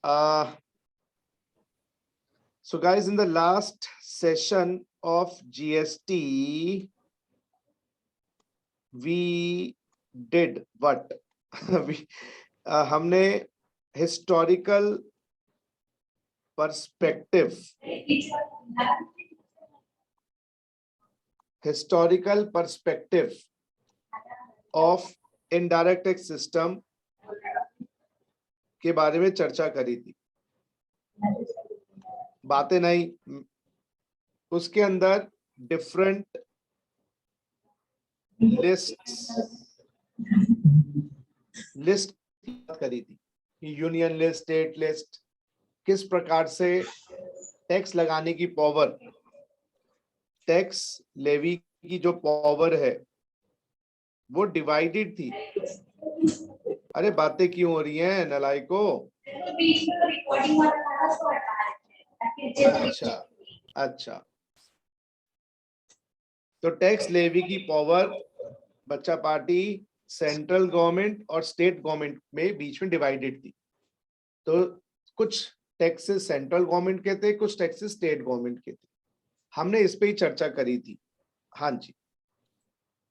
So guys, in the last session of GST, we did what? हमने historical perspective of indirect tax system के बारे में चर्चा करी थी। बातें नहीं, उसके अंदर डिफरेंट लिस्ट करी थी, यूनियन लिस्ट, स्टेट लिस्ट, किस प्रकार से टैक्स लगाने की पावर, टैक्स लेवी की जो पावर है वो डिवाइडेड थी। अरे बातें क्यों हो रही हैं नलायको? अच्छा, तो टैक्स लेवी की पावर बच्चा पार्टी सेंट्रल गवर्नमेंट और स्टेट गवर्नमेंट में बीच में डिवाइडेड थी। तो कुछ टैक्सेस सेंट्रल गवर्नमेंट के थे, कुछ टैक्सेस स्टेट गवर्नमेंट के थे। हमने इस पे ही चर्चा करी थी। हाँ जी,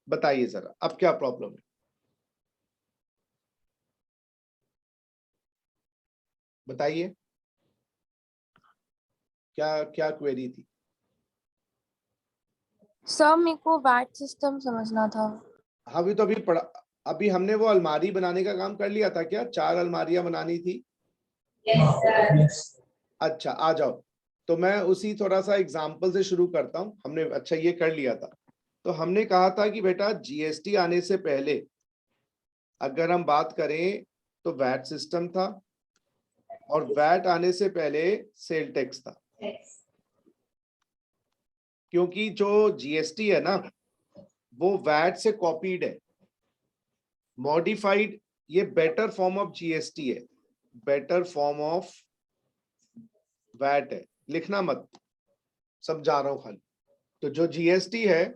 बताइए जरा, अब क्या प्रॉब्लम है? बताइए, क्या क्या क्वेरी थी? सर मेरे को वैट सिस्टम समझना था। अभी तो अभी हमने वो अलमारी बनाने का काम कर लिया था क्या? 4 अलमारियां बनानी थी। अच्छा, आ जाओ। तो मैं उसी थोड़ा सा एग्जाम्पल से शुरू करता हूँ। हमने अच्छा ये कर लिया था। तो हमने कहा था कि बेटा जीएसटी आने से पहले अगर हम बात करें तो वैट सिस्टम था, और वैट आने से पहले सेल टैक्स था। क्योंकि जो जीएसटी है ना वो वैट से कॉपीड है, मॉडिफाइड, ये बेटर फॉर्म ऑफ जीएसटी है, बेटर फॉर्म ऑफ वैट है। लिखना मत, समझा रहा हूं खाली। तो जो जीएसटी है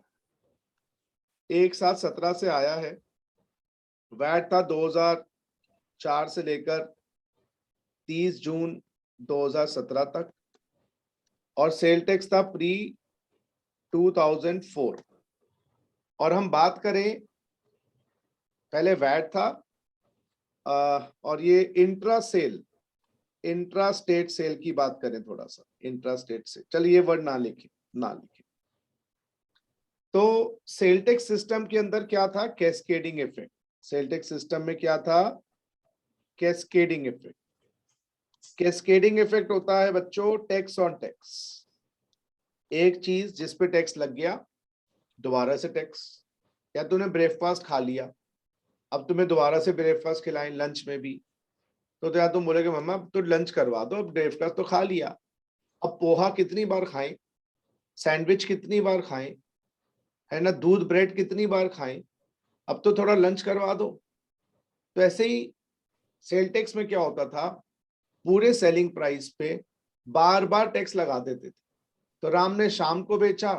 एक साथ 17 से आया है, वैट था 2004 से लेकर 30 जून 2017 तक, और सेल टैक्स था प्री 2004। और हम बात करें, पहले वैट था और ये इंट्रा स्टेट सेल की बात करें थोड़ा सा, इंट्रा स्टेट सेल, चलिए वर्ड ना लिखे। तो सेल टैक्स सिस्टम के अंदर क्या था? Cascading effect. Sale tax system में क्या था? Cascading effect. कैस्केडिंग इफेक्ट होता है बच्चों टैक्स ऑन टैक्स। एक चीज जिस पे टैक्स लग गया, दोबारा से टैक्स। या तूने ब्रेकफास्ट खा लिया, अब तुम्हें दोबारा से ब्रेकफास्ट खिलाएं लंच में भी, तो यार तुम बोलोगे मम्मा तो लंच करवा दो, अब ब्रेकफास्ट तो खा लिया, अब पोहा कितनी बार खाएं, सैंडविच कितनी बार खाएं, है ना, दूध ब्रेड कितनी बार खाएं, अब तो थोड़ा लंच करवा दो। तो ऐसे ही सेल टैक्स में क्या होता था, पूरे सेलिंग प्राइस पे बार बार टैक्स लगा देते थे। तो राम ने शाम को बेचा,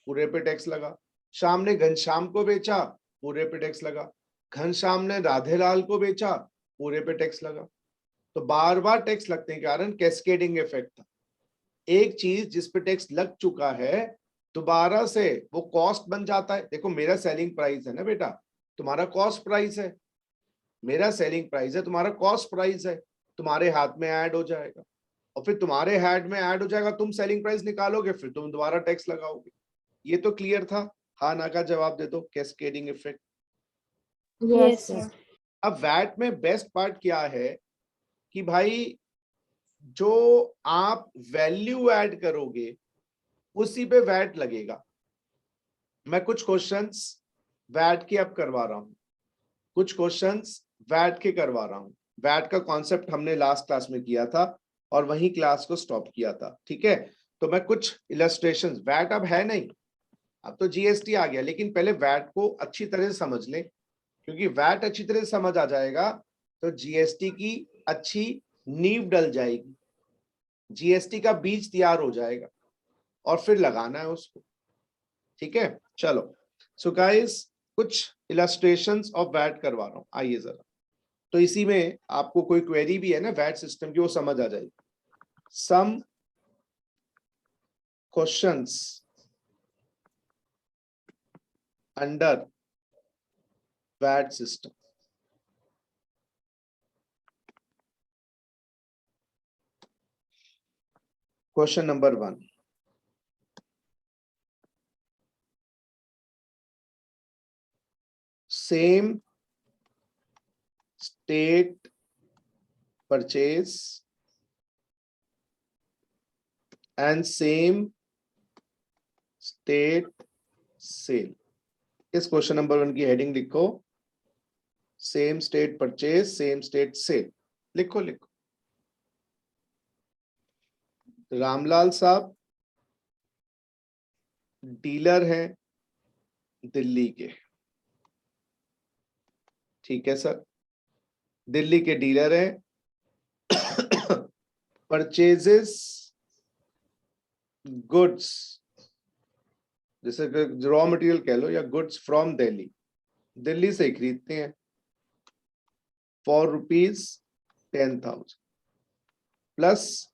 पूरे पे टैक्स लगा। शाम ने घनश्याम को बेचा, पूरे पे टैक्स लगा। घनश्याम ने राधेलाल को बेचा, पूरे पे टैक्स लगा। तो बार बार टैक्स लगने के कारण कैस्केडिंग इफेक्ट था। एक चीज जिस पे टैक्स लग चुका है, दोबारा से वो कॉस्ट बन जाता है। देखो मेरा सेलिंग प्राइस है ना बेटा, तुम्हारा कॉस्ट प्राइस है। मेरा सेलिंग प्राइस है, तुम्हारा कॉस्ट प्राइस है, तुम्हारे हाथ में ऐड हो जाएगा, और फिर तुम्हारे हाथ में ऐड हो जाएगा, तुम सेलिंग प्राइस निकालोगे, फिर तुम दोबारा टैक्स लगाओगे। ये तो क्लियर था? हाँ ना का जवाब दे दो। Cascading effect. Yes sir. अब वैट में बेस्ट पार्ट क्या है कि भाई जो आप वैल्यू ऐड करोगे उसी पे वैट लगेगा। मैं कुछ क्वेश्चंस वैट के अब करवा रहा हूं, कुछ क्वेश्चंस वैट के करवा रहा हूं। वैट का कॉन्सेप्ट हमने लास्ट क्लास में किया था और वही क्लास को स्टॉप किया था, ठीक है? तो मैं कुछ इलस्ट्रेशंस, वैट अब है नहीं, अब तो जीएसटी आ गया, लेकिन पहले वैट को अच्छी तरह से समझ लें, क्योंकि वैट अच्छी तरह से समझ आ जाएगा तो जीएसटी की अच्छी नींव डल जाएगी, जीएसटी का बीज तैयार हो जाएगा, और फिर लगाना है उसको, ठीक है? चलो, सो गाइस कुछ इलस्ट्रेशंस ऑफ वैट करवा रहा हूं, आइए जरा। तो इसी में आपको कोई क्वेरी भी है ना वैट सिस्टम की, वो समझ आ जाएगी. Some questions under VAT system. Question number 1. Same state purchase and same state sale. इस क्वेश्चन नंबर 1 की हेडिंग लिखो, same state purchase same state sale. लिखो लिखो. रामलाल साहब डीलर हैं दिल्ली के. ठीक है सर, दिल्ली के डीलर हैं. परचेजेस गुड्स, जैसे रॉ मटेरियल कह लो या गुड्स फ्रॉम दिल्ली, दिल्ली से खरीदते हैं फॉर ₹10,000 प्लस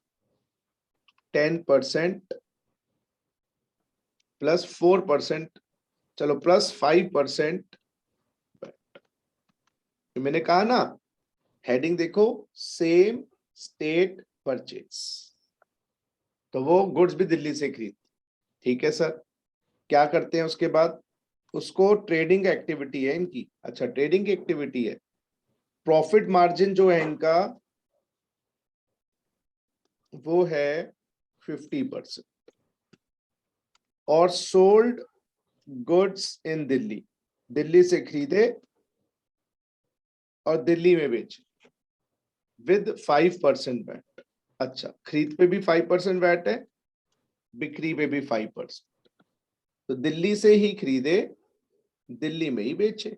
10% प्लस 4%, चलो प्लस 5%. मैंने कहा ना, हेडिंग देखो, सेम स्टेट परचेज, तो वो गुड्स भी दिल्ली से खरीद. ठीक है सर, क्या करते हैं उसके बाद, उसको ट्रेडिंग एक्टिविटी है इनकी. अच्छा, ट्रेडिंग एक्टिविटी है. प्रॉफिट मार्जिन जो है इनका वो है 50%. और sold goods in Delhi, Delhi से खरीदे और दिल्ली में बेचे विद 5% वैट. अच्छा, खरीद पे भी 5% वैट है, बिक्री पे भी 5%. तो दिल्ली से ही खरीदे, दिल्ली में ही बेचे.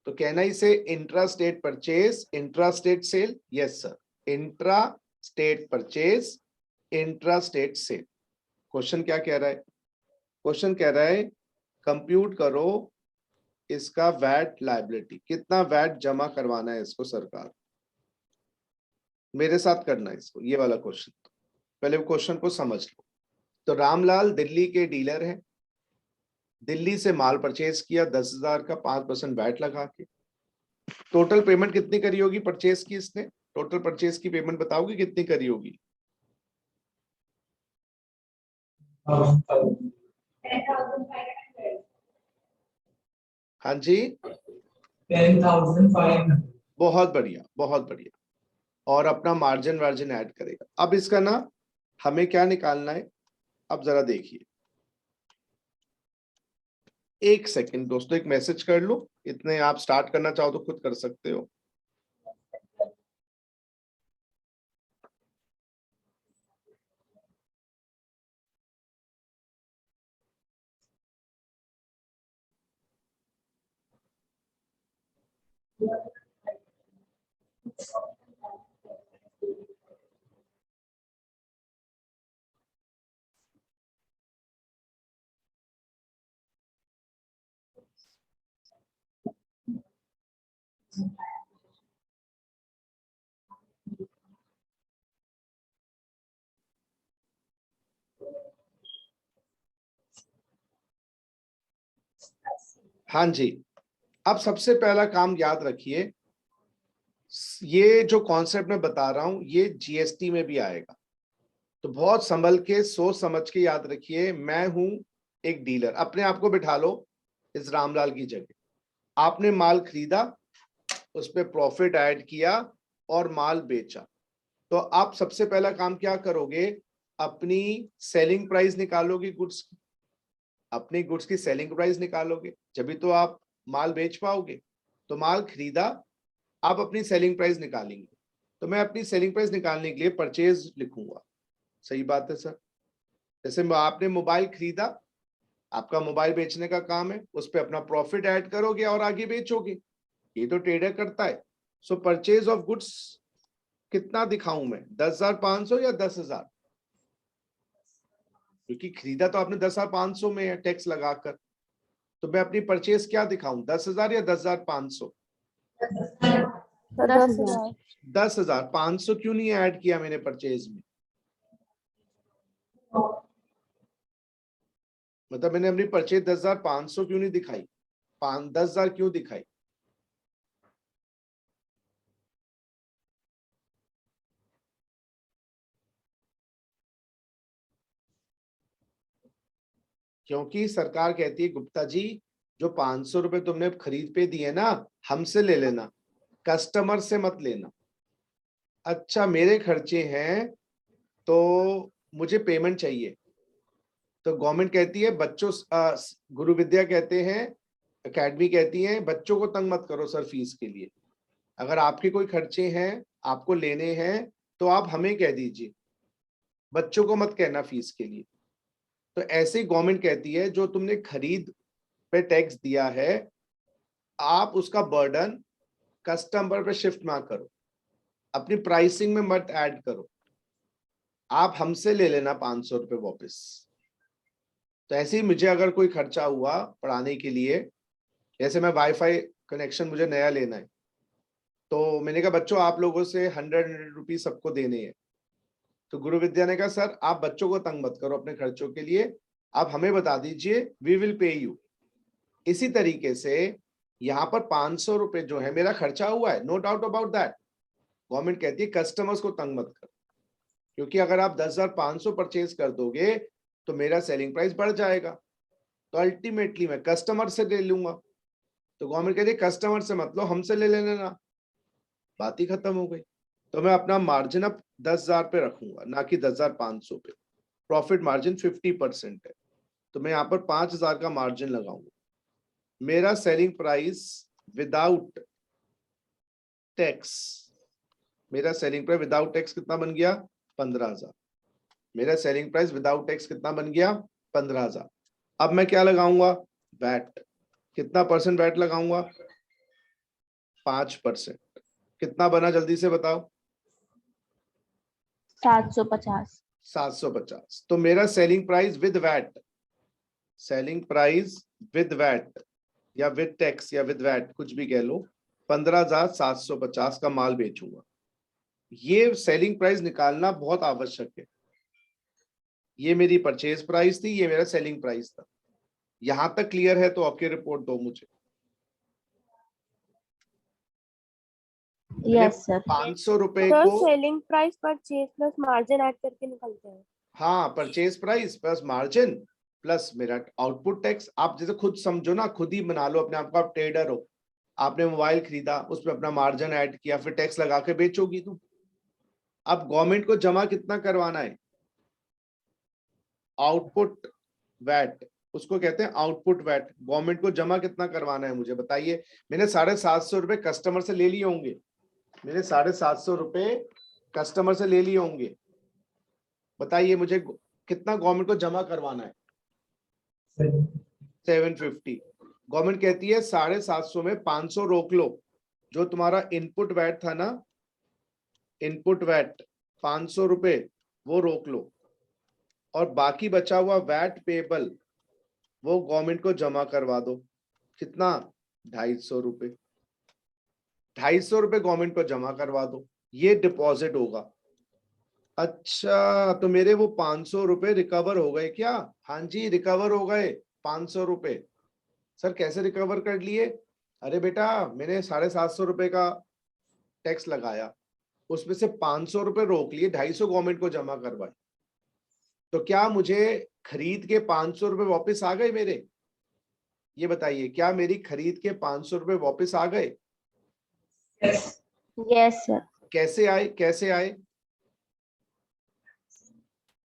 तो कहना इसे intra state purchase intra state sale. Yes sir, intra state purchase intra state sale. Question क्या कह रहा है? क्वेश्चन कह रहा है कंप्यूट करो इसका वैट लायबिलिटी, कितना वैट जमा करवाना है इसको सरकार. मेरे साथ करना है इसको, ये वाला क्वेश्चन. पहले क्वेश्चन को समझ लो. तो रामलाल दिल्ली के डीलर हैं, दिल्ली से माल परचेज किया 10,000 का 5% वैट लगा के. टोटल पेमेंट कितनी करी होगी परचेज की इसने? टोटल परचेज की पेमेंट बताओगे कितनी करी होगी? 10,500. हाँ जी, 10,500. बहुत बढ़िया बहुत बढ़िया. और अपना मार्जिन वार्जिन ऐड करेगा. अब इसका ना हमें क्या निकालना है, अब जरा देखिए. एक सेकंड दोस्तों, एक मैसेज कर लो. इतने आप स्टार्ट करना चाहो तो खुद कर सकते हो. हाँ जी, अब सबसे पहला काम याद रखिए, ये जो कॉन्सेप्ट मैं बता रहा हूं ये जीएसटी में भी आएगा. तो बहुत संभल के सोच समझ के याद रखिए. मैं हूं एक डीलर, अपने आप को बिठा लो इस रामलाल की जगह. आपने माल खरीदा, उस पर प्रॉफिट ऐड किया और माल बेचा. तो आप सबसे पहला काम क्या करोगे, अपनी सेलिंग प्राइस निकालोगे गुड्स की. अपनी गुड्स की सेलिंग प्राइस निकालोगे, जब तो आप माल बेच पाओगे. तो माल खरीदा, आप अपनी सेलिंग प्राइस निकालेंगे. तो मैं अपनी सेलिंग प्राइस निकालने के लिए परचेज लिखूंगा. सही बात है सर. जैसे आपने मोबाइल खरीदा, आपका मोबाइल बेचने का काम है, उस पर अपना प्रॉफिट ऐड करोगे और आगे बेचोगे. ये तो ट्रेडर करता है. सो परचेज ऑफ गुड्स कितना दिखाऊं मैं, 10,500 या 10,000? क्योंकि खरीदा तो आपने 10,500 में है टैक्स लगाकर. तो मैं अपनी परचेज क्या दिखाऊं, 10,000 या 10,500? तो 10,000। 10,000। 500 क्यों नहीं ऐड किया मैंने परचेज में? मतलब मैंने अपनी परचेज 10,500 क्यों नहीं दिखाई? 10,000 क्यों दिखाई? क्योंकि सरकार कहती है गुप्ता जी, जो 500 रुपए तुमने खरीद पे दिए ना, हमसे ले लेना, कस्टमर से मत लेना। अच्छा, मेरे खर्चे हैं तो मुझे पेमेंट चाहिए, तो गवर्नमेंट कहती है बच्चों, गुरु विद्या कहते हैं, एकेडमी कहती है बच्चों को तंग मत करो सर फीस के लिए। अगर आपके कोई खर्चे हैं, आपको लेने हैं, तो आप हमें कह दीजिए, बच्चों को मत कहना फीस के लिए। तो ऐसे गवर्नमेंट कहती है जो तुमने खरीद पे टैक्स दिया है, आप उसका बर्डन कस्टमर पे शिफ्ट ना करो, अपनी प्राइसिंग में मत ऐड करो, आप हमसे ले लेना 500 रुपए वापस। तो ऐसे ही मुझे अगर कोई खर्चा हुआ पढ़ाने के लिए, जैसे मैं वाईफाई कनेक्शन मुझे नया लेना है, तो मैंने कहा बच्चों आप लोगों से 100 रुपीज सबको देने हैं, तो गुरु विद्या ने कहा सर आप बच्चों को तंग मत करो अपने खर्चों के लिए, आप हमें बता दीजिए, वी विल पे यू। इसी तरीके से यहाँ पर 500 रुपए जो है मेरा खर्चा हुआ है, no doubt about that. Government कहती है कस्टमर्स को तंग मत करो, क्योंकि अगर आप 10,500 परचेज कर दोगे तो मेरा सेलिंग प्राइस बढ़ जाएगा, तो अल्टीमेटली मैं कस्टमर से ले लूंगा। तो गवर्नमेंट कहती है कस्टमर से मत लो, हमसे ले लेना, बात ही खत्म हो गई। तो मैं अपना मार्जिन अब 10,000 पे रखूंगा, ना कि 10,500 पे। प्रॉफिट मार्जिन 50% है, तो मैं यहाँ पर 5,000 का मार्जिन लगाऊंगा। मेरा सेलिंग प्राइस विदाउट टैक्स, मेरा सेलिंग प्राइस विदाउट टैक्स कितना बन गया? 15,000। मेरा सेलिंग प्राइस विदाउट टैक्स कितना बन गया? 15,000। अब मैं क्या लगाऊंगा? वैट। कितना परसेंट वैट लगाऊंगा? 5%। कितना बना जल्दी से बताओ? 750। 750। तो मेरा selling price with VAT, selling price with VAT या विद टैक्स या विद वैट कुछ भी कह लो, 15,750 का माल बेचूंगा। ये सेलिंग प्राइस निकालना बहुत आवश्यक है। ये मेरी परचेज प्राइस थी, ये मेरा सेलिंग प्राइस था। यहां तक क्लियर है तो आपकी रिपोर्ट दो मुझे। Yes sir. 500 रुपए तो को, selling price purchase plus margin add करके निकलते हैं। हाँ, purchase price plus margin plus मेरा आउटपुट टैक्स। आप जैसे खुद समझो ना, खुद ही बना लो अपने आप को, आप ट्रेडर हो, आपने मोबाइल खरीदा, उसमें अपना मार्जिन ऐड किया, फिर टैक्स लगा के बेचोगी तुम। अब गवर्नमेंट को जमा कितना करवाना है? आउटपुट वैट, उसको कहते हैं आउटपुट वैट। गवर्नमेंट को जमा कितना करवाना है मुझे बताइए? मैंने 750 रुपए कस्टमर से ले लिए होंगे, मैंने 750 रुपए कस्टमर से ले लिए होंगे, बताइए मुझे कितना गवर्नमेंट को जमा करवाना है? 750। गवर्नमेंट कहती है 750 में 500 रोक लो, जो तुम्हारा इनपुट वैट था ना, इनपुट वैट 500 रुपए वो रोक लो, और बाकी बचा हुआ वैट पेबल वो गवर्नमेंट को जमा करवा दो। कितना? 250 रुपए। 250 रुपए गवर्नमेंट को जमा करवा दो, ये डिपॉजिट होगा। अच्छा, तो मेरे वो 500 रुपए रिकवर हो गए क्या? हाँ जी, रिकवर हो गए 500 रुपए। सर कैसे रिकवर कर लिए? अरे बेटा, मैंने 750 रुपए का टैक्स लगाया, उसमें से 500 रुपए रोक लिए, 250 गवर्नमेंट को जमा करवाए, तो क्या मुझे खरीद के 500 रुपए वापस आ गए मेरे? ये बताइए, क्या मेरी खरीद के 500 रुपए वापस आ गए? Yes sir. कैसे आए? कैसे आए?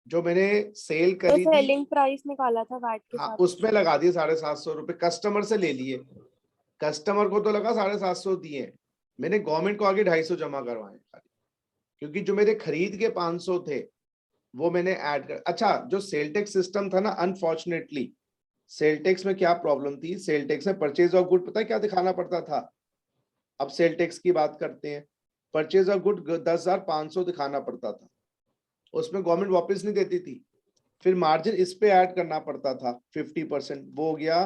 जो मैंने सेल करी थी, सेलिंग प्राइस निकाला था वैट के हाँ, साथ। उसमें लगा दिए 750 रुपए, कस्टमर से ले लिए, कस्टमर को तो लगा 750 दिए, मैंने गवर्नमेंट को आगे 250 जमा करवाए, क्योंकि जो मेरे खरीद के 500 थे वो मैंने ऐड कर। अच्छा, जो सेल टैक्स सिस्टम था ना, अनफॉर्चुनेटली सेल टैक्स में क्या प्रॉब्लम थी? सेल टैक्स में परचेज ऑफ गुड पता है क्या दिखाना पड़ता था? अब सेल टैक्स की बात करते हैं। परचेज ऑफ गुड 10,500 दिखाना पड़ता था, उसमें गवर्नमेंट वापस नहीं देती थी, फिर मार्जिन इस पे ऐड करना पड़ता था 50%, वो हो गया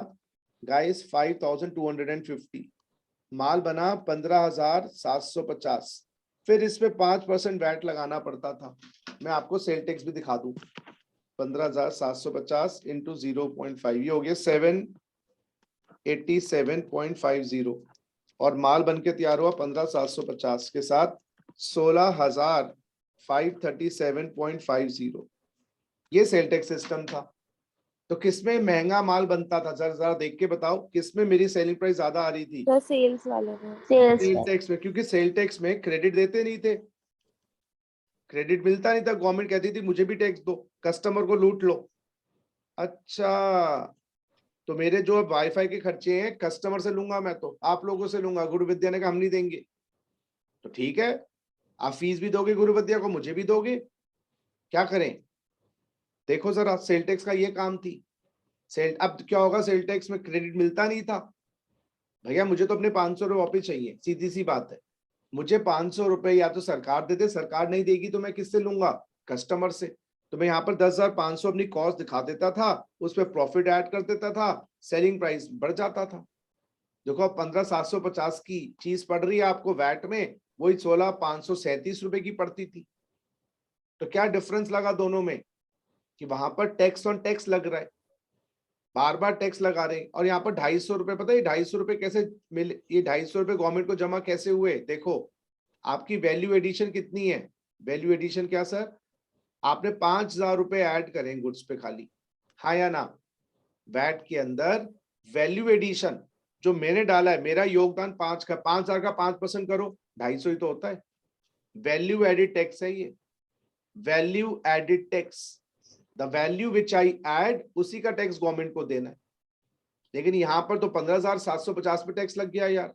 गाइस 5,250। माल बना 15,750, फिर इस पे 5% वैट लगाना पड़ता था। मैं आपको सेल टैक्स भी दिखा दूं। 15,750 इंटू 0.5, ये हो गया 787.50, और माल बन के तैयार हुआ 15,750 के साथ 16,537.50। ये सेल टैक्स सिस्टम था। तो किसमें महंगा माल बनता था, जरा जरा देख के बताओ, किसमें मेरी सेलिंग प्राइस ज्यादा आ रही थी? सर सेल्स वाले में। सेल टैक्स में, क्योंकि सेल टैक्स में क्रेडिट देते नहीं थे, क्रेडिट मिलता नहीं था। गवर्नमेंट कहती थी मुझे भी टैक्स दो, कस्टमर को लूट लो। अच्छा, तो मेरे जो वाईफाई के खर्चे हैं कस्टमर से लूंगा, मैं तो आप लोगों से लूंगा। गुरु विद्या ने कहा हम नहीं देंगे। तो ठीक है, आप फीस भी दोगे गुरु विद्या को, मुझे भी दोगे, क्या करें? देखो जरा, सेल टैक्स का ये काम थी। सेल, अब क्या होगा, सेल टैक्स में क्रेडिट मिलता नहीं था। भैया मुझे तो अपने 500 रुपये वापिस चाहिए, सीधी सी बात है। मुझे 500 रुपए या तो सरकार दे दे, सरकार नहीं देगी तो मैं किससे लूंगा? कस्टमर से। तो मैं यहाँ पर 10,500 अपनी कॉस्ट दिखा देता था, उस पर प्रॉफिट ऐड कर देता था, सेलिंग प्राइस बढ़ जाता था। देखो अब 15,750 की चीज पड़ रही है आपको वैट में, वही 16,537 रुपए की पड़ती थी। तो क्या डिफरेंस लगा दोनों में? कि वहां पर टैक्स ऑन टैक्स लग रहा है, बार बार टैक्स लगा रहे हैं। और यहाँ पर 250 रुपए, पता है 250 रुपए कैसे मिले? ये 250 रुपए गवर्नमेंट को जमा कैसे हुए? देखो आपकी वैल्यू एडिशन कितनी है? वैल्यू एडिशन क्या सर? आपने 5,000 रुपए ऐड करें गुड्स पे खाली, हाँ या ना? वैट के अंदर वैल्यू एडिशन जो मैंने डाला है, मेरा योगदान 5 का, 5,000 का 5% करो, 250 ही तो होता है। वैल्यू एडिड टैक्स है ये, value added tax. The value which I add, उसी का टैक्स गवर्नमेंट को देना है। लेकिन यहां पर तो 15,750 पे टैक्स लग गया यार,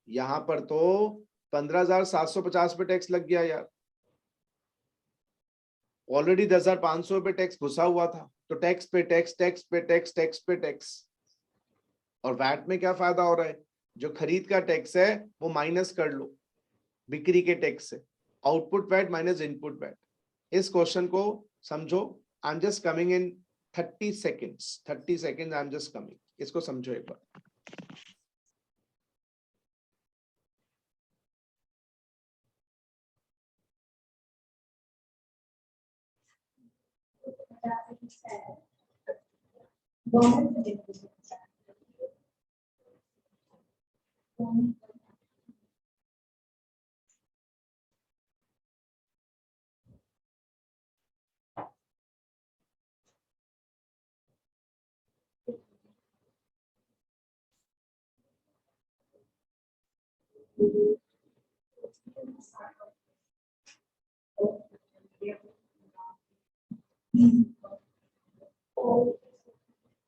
यहां पर तो 15,750 पे टैक्स लग गया यार। ऑलरेडी 10,500 पे टैक्स घुसा हुआ था। तो टैक्स पे टैक्स, टैक्स पे टैक्स, टैक्स पे टैक्स। और वैट में क्या फायदा हो रहा है? जो खरीद का टैक्स है वो माइनस कर लो बिक्री के टैक्स से, output VAT minus input VAT. इस क्वेश्चन को समझो, I am just coming in 30 seconds, 30 second, I am just coming. इसको समझो एक बार।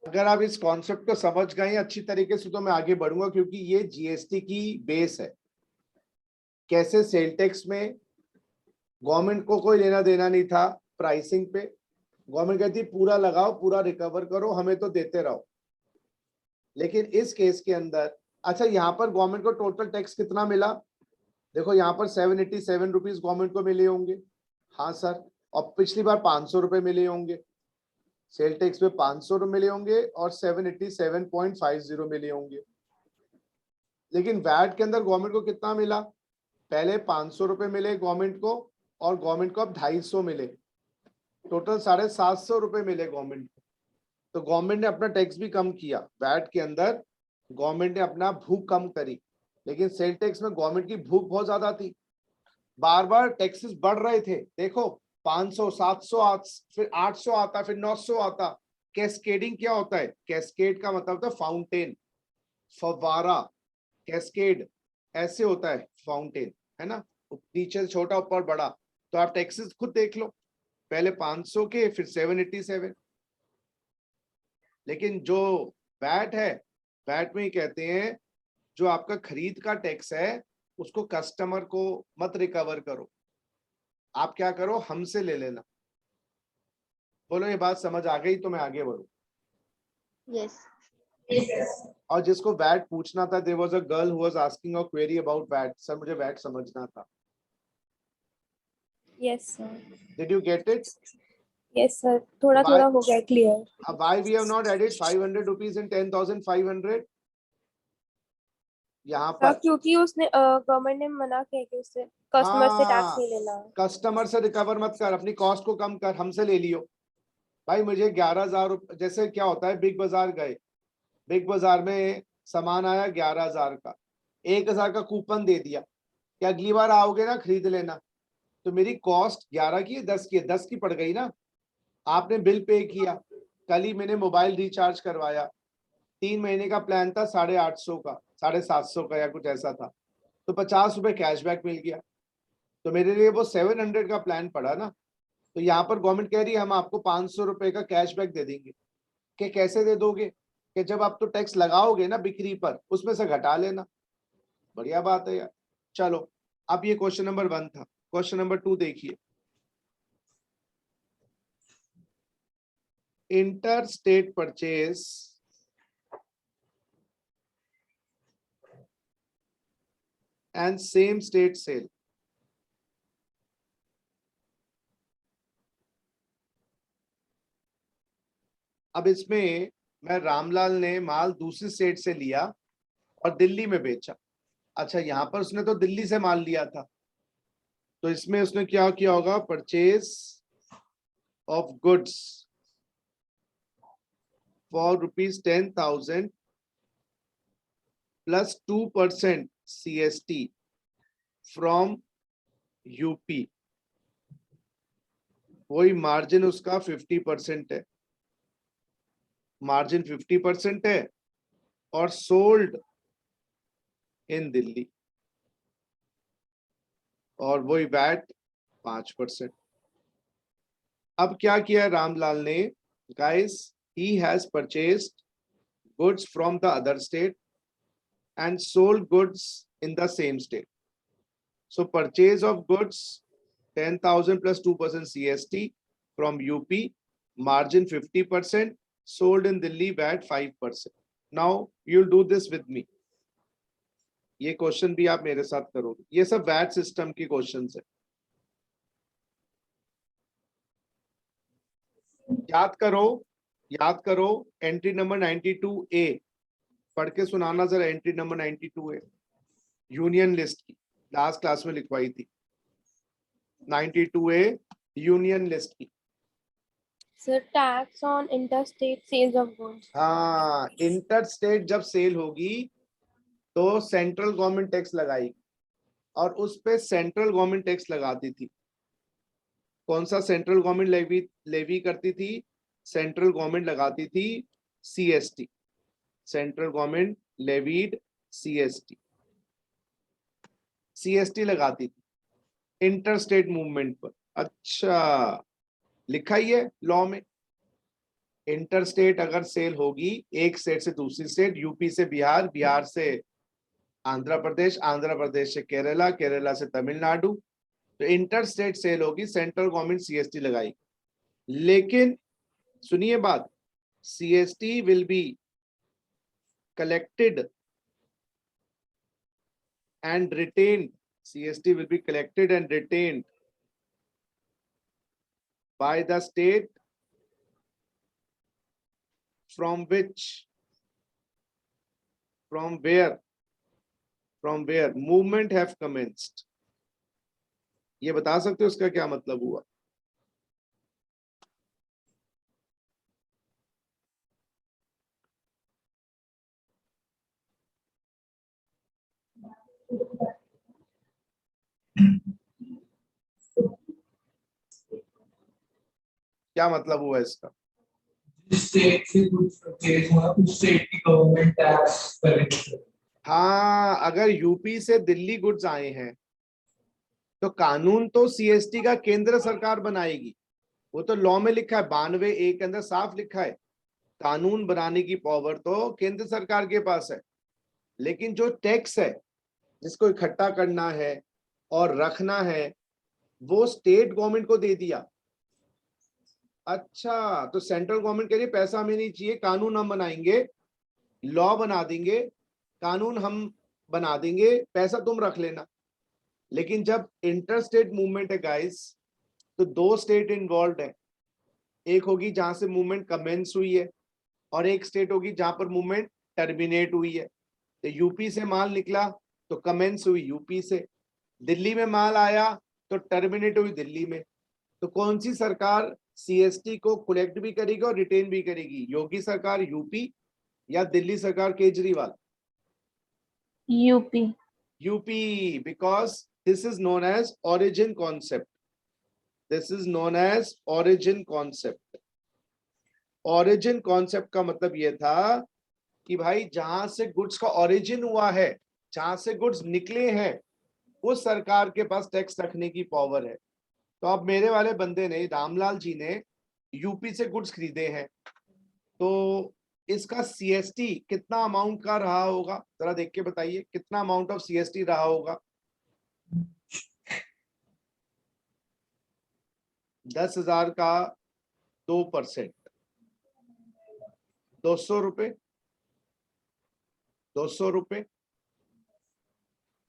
अगर आप इस कॉन्सेप्ट को समझ गए अच्छी तरीके से तो मैं आगे बढ़ूंगा, क्योंकि ये जीएसटी की बेस है। कैसे सेल टैक्स में गवर्नमेंट को कोई लेना देना नहीं था प्राइसिंग पे, गवर्नमेंट कहती पूरा लगाओ, पूरा रिकवर करो, हमें तो देते रहो। लेकिन इस केस के अंदर, अच्छा यहाँ पर गवर्नमेंट को टोटल टैक्स कितना मिला? देखो यहाँ पर 787 रुपीज गवर्नमेंट को मिले होंगे, हाँ सर। और पिछली बार 500 रुपए मिले होंगे, सेल टैक्स पे 500 रुपए मिले होंगे और 787.50 मिले होंगे। लेकिन वैट के अंदर गवर्नमेंट को कितना मिला? पहले 500 रुपए मिले गवर्नमेंट को, और गवर्नमेंट को अब 250 मिले, टोटल 750 रुपए मिले गवर्नमेंट को। तो गवर्नमेंट ने अपना टैक्स भी कम किया, वैट के अंदर गवर्नमेंट ने अपना भूख कम करी। लेकिन सेल टैक्स में गवर्नमेंट की भूख बहुत ज्यादा थी, बार बार टैक्सेस बढ़ रहे थे। देखो 500, 700, फिर 800 आता, फिर 900 आता। कैस्केडिंग क्या होता है? कैस्केड का मतलब होता है फाउंटेन, फव्वारा। कैस्केड ऐसे होता है, फाउंटेन, है ना, नीचे छोटा ऊपर बड़ा। तो आप टैक्सेस खुद देख लो, पहले 500 के, फिर 787। लेकिन जो वैट है, वैट में ही कहते हैं जो आपका खरीद का टैक्स है उसको कस्टमर को मत रिकवर करो, आप क्या करो, हमसे ले लेना। बोलो ये बात समझ आ गई तो मैं आगे बढ़ू। यस। और जिसको वैट पूछना था, there was a girl who was asking a query about VAT, sir मुझे वैट समझना था। Yes sir. Did you get it? Yes sir, थोड़ा थोड़ा हो गया clear. Why we have not added 500 rupees in 10,500? यहाँ हाँ, पर क्योंकि उसने गवर्नमेंट ने मना किया कि उससे कस्टमर से टैक्स हाँ, नहीं लेना। कस्टमर से रिकवर मत कर, अपनी कॉस्ट को कम कर, हमसे ले लियो। भाई मुझे 11,000 जैसे क्या होता है, बिग बाजार गए, बिग बाजार में सामान आया 11,000 का, 1,000 का कूपन दे दिया कि अगली बार आओगे ना खरीद लेना, तो मेरी कॉस्ट 11 की है, 10 की है, 10 की पड़ गई ना। आपने बिल पे किया, कल ही मैंने मोबाइल रिचार्ज करवाया, 3 महीने का प्लान था 850 का, 750 का या कुछ ऐसा था, तो 50 रुपए कैशबैक मिल गया, तो मेरे लिए वो 700 का प्लान पड़ा ना। तो यहाँ पर गवर्नमेंट कह रही है हम आपको 500 रुपए का कैशबैक दे देंगे। कि कैसे दे दोगे? कि जब आप तो टैक्स लगाओगे ना बिक्री पर, उसमें से घटा लेना। बढ़िया बात है यार। चलो, अब ये क्वेश्चन नंबर 1 था। क्वेश्चन नंबर 2 देखिए, inter state purchase and same state sale. अब इसमें मैं रामलाल ने माल दूसरी स्टेट से लिया और दिल्ली में बेचा। अच्छा, यहां पर उसने तो दिल्ली से माल लिया था, तो इसमें उसने क्या किया होगा, purchase of goods for ₹10,000 plus 2% CST from UP. वही मार्जिन उसका 50% है, मार्जिन 50% है, और सोल्ड इन दिल्ली, और वही वैट 5%। अब क्या किया रामलाल ने, guys, he has purchased goods from the other state and sold goods in the same state. So purchase of goods 10,000 plus 2% CST from UP, margin 50%, sold in Delhi VAT 5%. Now you'll do this with me. ये question भी आप मेरे साथ करोगे, ये सब VAT system की questions है। याद करो, याद करो, एंट्री नंबर 92A पढ़ के सुनाना जरा। Entry number 92A union list की, लास्ट क्लास में लिखवाई थी। 92A यूनियन लिस्ट की। Sir, tax on interstate sales of goods. हाँ, इंटर स्टेट जब सेल होगी तो सेंट्रल गवर्नमेंट टैक्स लगाएगी, और उस पे सेंट्रल गवर्नमेंट टैक्स लगाती थी। कौन सा सेंट्रल गवर्नमेंट लेवी करती थी? सेंट्रल गवर्नमेंट लगाती थी CST, central government levied CST, CST लगाती थी इंटर स्टेट मूवमेंट पर। अच्छा, लिखा ही है लॉ में, इंटर स्टेट अगर सेल होगी एक स्टेट से दूसरी स्टेट, यूपी से बिहार, बिहार से आंध्र प्रदेश, आंध्र प्रदेश से केरला, केरला से तमिलनाडु, तो इंटर स्टेट सेल होगी, सेंट्रल गवर्नमेंट CST लगाई। लेकिन सुनिए बात, CST will be collected and retained, CST will be collected and retained by the state from which, from where movement have commenced। ये बता सकते हो उसका क्या मतलब हुआ? क्या मतलब हुआ इसका? जिस स्टेट से कुछ परचेज हुआ उस स्टेट की गवर्नमेंट टैक्स करेगी। हाँ, अगर यूपी से दिल्ली गुड्स आए हैं तो कानून तो CST का केंद्र सरकार बनाएगी, वो तो लॉ में लिखा है, 92A के अंदर साफ लिखा है, कानून बनाने की पावर तो केंद्र सरकार के पास है। लेकिन जो टैक्स है जिसको इकट्ठा करना है और रखना है, वो स्टेट गवर्नमेंट को दे दिया। अच्छा, तो सेंट्रल गवर्नमेंट कह रही पैसा हमें नहीं चाहिए, कानून हम बनाएंगे, लॉ बना देंगे, कानून हम बना देंगे, पैसा तुम रख लेना। लेकिन जब इंटर स्टेट मूवमेंट है गाइस, तो 2 स्टेट इन्वॉल्व है। एक होगी जहां से मूवमेंट कमेंस हुई है, और एक स्टेट होगी जहां पर मूवमेंट टर्मिनेट हुई है। तो यूपी से माल निकला तो कमेंस हुई यूपी से, दिल्ली में माल आया तो टर्मिनेट हुई दिल्ली में। तो कौन सी सरकार सीएसटी को कलेक्ट भी करेगी और रिटेन भी करेगी, योगी सरकार यूपी या दिल्ली सरकार Kejriwal? UP. UP, because this is known as origin concept. This is known as origin concept. Origin concept का मतलब यह था कि भाई जहां से गुड्स का ऑरिजिन हुआ है, जहां से गुड्स निकले हैं, उस सरकार के पास टैक्स रखने की पावर है। तो अब मेरे वाले बंदे ने, रामलाल जी ने यूपी से गुड्स खरीदे हैं, तो इसका सीएसटी कितना अमाउंट का रहा होगा, जरा देख के बताइए कितना अमाउंट ऑफ सीएसटी रहा होगा। 10,000 का 2%, 200 रुपए, 200 रुपए,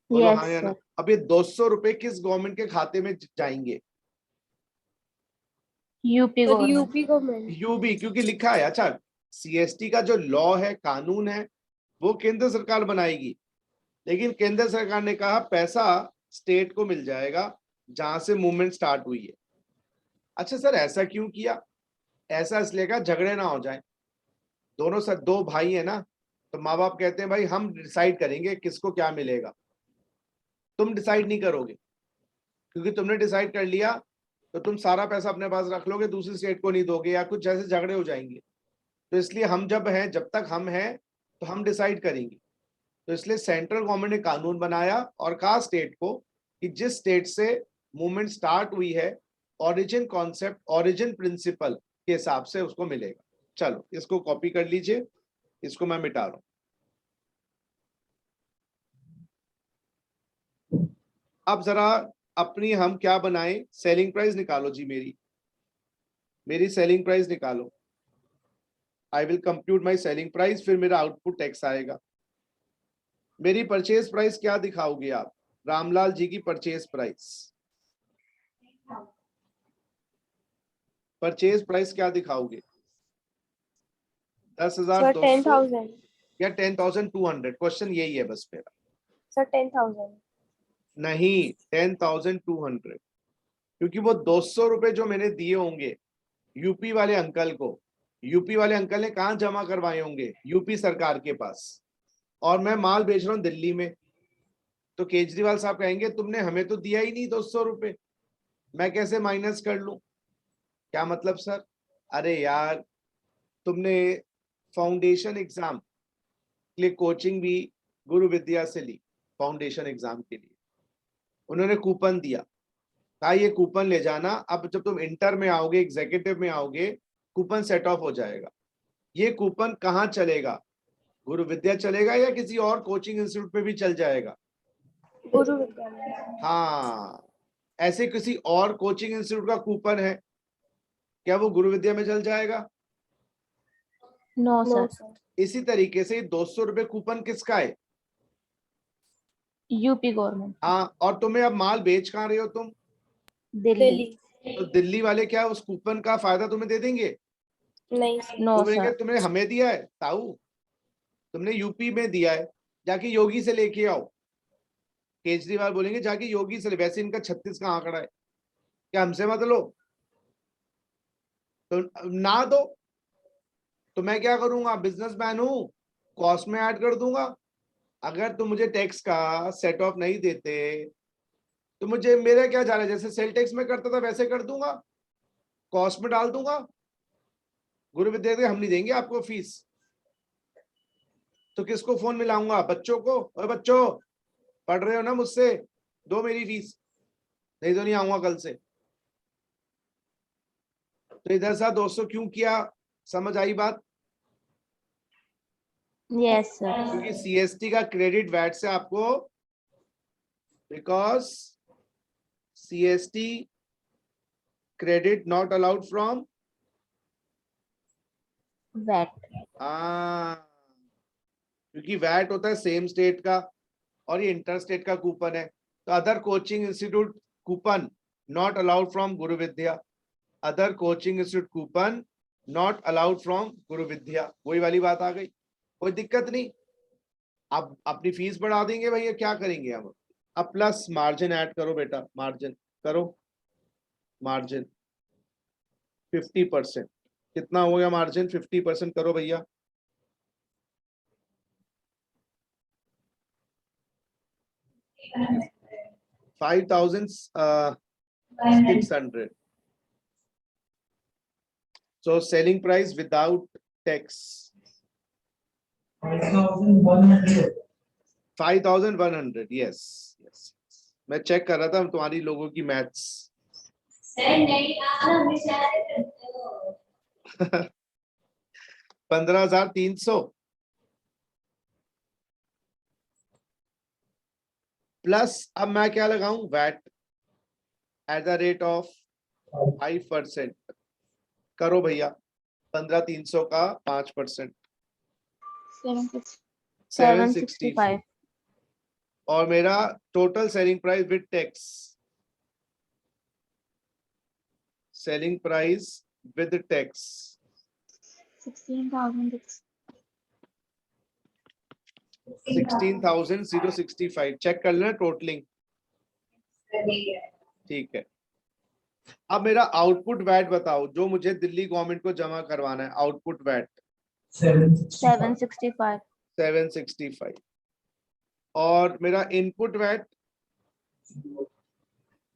बोलो हाँ या ना। अब ये 200 रुपए किस गवर्नमेंट के खाते में जाएंगे? UP government. यूबी, क्योंकि लिखा है। अच्छा, सीएसटी का जो लॉ है, कानून है, वो केंद्र सरकार बनाएगी, लेकिन केंद्र सरकार ने कहा पैसा स्टेट को मिल जाएगा जहां से मूवमेंट स्टार्ट हुई है। अच्छा सर, ऐसा क्यों किया? ऐसा इसलिए का झगड़े ना हो जाए। दोनों सर दो भाई है ना, तो माँ बाप कहते हैं भाई हम डिसाइड करेंगे किसको क्या मिलेगा। तुम डिसाइड नहीं करोगे, क्योंकि तुमने डिसाइड कर लिया तो तुम सारा पैसा अपने पास रख लोगे, दूसरी स्टेट को नहीं दोगे, या कुछ ऐसे झगड़े हो जाएंगे। तो इसलिए हम जब हैं, जब तक हम हैं तो हम डिसाइड करेंगे। तो इसलिए सेंट्रल गवर्नमेंट ने कानून बनाया और कहा स्टेट को कि जिस स्टेट से मूवमेंट स्टार्ट हुई है, ओरिजिन कॉन्सेप्ट, ओरिजिन प्रिंसिपल के हिसाब से उसको मिलेगा। चलो इसको कॉपी कर लीजिए, इसको मैं मिटा रहा हूं। अब जरा अपनी हम क्या बनाएं, सेलिंग प्राइस निकालो जी, मेरी सेलिंग प्राइस निकालो। I will compute my selling price, फिर मेरा आउटपुट टैक्स आएगा। मेरी परचेज प्राइस क्या दिखाओगे आप? रामलाल जी की परचेज प्राइस, परचेज प्राइस क्या दिखाओगे? 10,200 या 10,200? क्वेश्चन यही है बस मेरा। सर 10,000। नहीं, 10,200, क्योंकि वो 200 रुपए जो मैंने दिए होंगे यूपी वाले अंकल को, यूपी वाले अंकल ने कहाँ जमा करवाए होंगे? यूपी सरकार के पास, और मैं माल बेच रहा हूं दिल्ली में। तो केजरीवाल साहब कहेंगे तुमने हमें तो दिया ही नहीं 200 रुपए, मैं कैसे माइनस कर लूं? क्या मतलब सर? अरे यार, तुमने फाउंडेशन एग्जाम के लिए कोचिंग भी गुरु विद्या से ली, फाउंडेशन एग्जाम के लिए उन्होंने कूपन दिया, कहा ये कूपन ले जाना, अब जब तुम इंटर में आओगे, एग्जीक्यूटिव में आओगे, कूपन सेट ऑफ हो जाएगा। ये कूपन कहाँ चलेगा? गुरु विद्या चलेगा या किसी और कोचिंग इंस्टीट्यूट पे भी चल जाएगा? गुरु विद्या। हाँ, ऐसे किसी और कोचिंग इंस्टीट्यूट का कूपन है क्या, वो गुरु विद्या में चल जाएगा? No sir. इसी तरीके से 200 रुपए कूपन किसका है? UP government. हाँ, और तुम्हें अब माल बेच कहाँ रहे हो तुम? दिल्ली। तो दिल्ली वाले क्या उस कूपन का फायदा तुम्हें दे देंगे? नहीं नो तुमने सर। तुमने हमें दिया है ताऊ, तुमने यूपी में दिया है, जाके योगी से लेके आओ। केजरीवाल बोलेंगे जाके योगी से ले, वैसे इनका 36 का आंकड़ा है, क्या हमसे मत लो? तो ना दो तो मैं क्या करूंगा? बिजनेसमैन हूं, कॉस्ट में ऐड कर दूंगा। अगर तुम मुझे टैक्स का सेट ऑफ नहीं देते तो मुझे, मेरा क्या जा रहा है, जैसे सेल टैक्स में करता था वैसे कर दूंगा, कॉस्ट में डाल दूंगा। गुरु विद्या हम नहीं देंगे आपको फीस, तो किसको फोन मिलाऊंगा? बच्चों को, और बच्चों पढ़ रहे हो ना मुझसे, दो मेरी फीस, नहीं तो नहीं आऊंगा कल से। तो इधर सा 200 क्यों किया, समझ आई बात? Yes sir. क्योंकि सीएसटी का क्रेडिट वैट से आपको, because CST credit not allowed from VAT. क्योंकि वैट होता है सेम स्टेट का और ये इंटर स्टेट का कूपन है। तो other coaching institute coupon not allowed from Guru Vidya, other coaching institute coupon not allowed from Guru Vidya. वही वाली बात आ गई, कोई दिक्कत नहीं। अब अपनी फीस बढ़ा देंगे भैया, क्या करेंगे हम? अब प्लस मार्जिन ऐड करो बेटा, मार्जिन करो, मार्जिन 50%। कितना हो गया मार्जिन? 50% करो भैया। 5,600। So selling price without tax 5,100. 5,100। yes yes, मैं चेक कर रहा था तुम्हारी लोगों की मैथ्स। 15,300 प्लस अब मैं क्या लगाऊं? VAT at the rate of 5%। करो भैया, 15,300 का 5%, 765। और मेरा total selling price with tax, selling price with tax 16,065। Check कर लेना टोटलिंग, ठीक है। अब मेरा आउटपुट वैट बताओ, जो मुझे दिल्ली गवर्नमेंट को जमा करवाना है, आउटपुट वैट 765. 765। और मेरा इनपुट वैट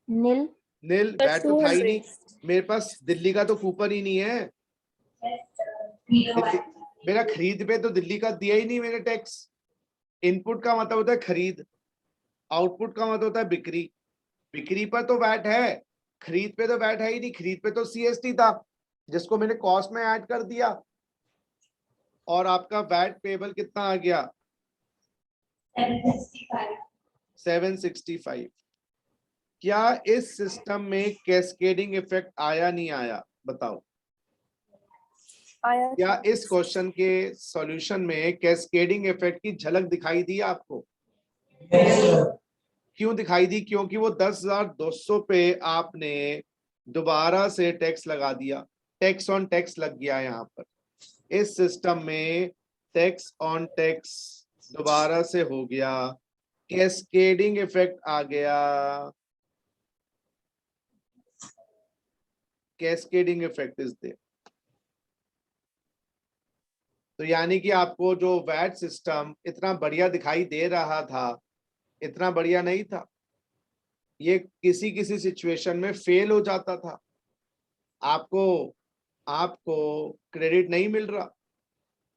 Nil. नील, वैट तो था ही नहीं मेरे पास, दिल्ली का तो कूपन ही नहीं है। मेरा खरीद पे तो दिल्ली का दिया ही नहीं मैंने टैक्स। इनपुट का मतलब होता है खरीद, आउटपुट का मतलब होता है बिक्री। बिक्री पर तो वैट है, खरीद पे तो वैट है ही नहीं। खरीद पे तो सीएसटी था जिसको मैंने कॉस्ट में ऐड कर दिया, और आपका वैट पेबल कितना आ गया? 765। क्या इस सिस्टम में कैस्केडिंग इफेक्ट आया नहीं आया? बताओ। आया। क्या इस क्वेश्चन के सॉल्यूशन में कैस्केडिंग इफेक्ट की झलक दिखाई दी आपको? क्यों दिखाई दी? क्योंकि वो 10,200 पे आपने दोबारा से टैक्स लगा दिया, टैक्स ऑन टैक्स लग गया यहाँ पर। इस सिस्टम में टैक्स ऑन टैक्स दोबारा से हो गया, कैस्केडिंग इफेक्ट आ गया, कैस्केडिंग इफेक्ट इज देयर। तो यानी कि आपको जो वैट सिस्टम इतना बढ़िया दिखाई दे रहा था, इतना बढ़िया नहीं था, ये किसी किसी सिचुएशन में फेल हो जाता था, आपको आपको क्रेडिट नहीं मिल रहा।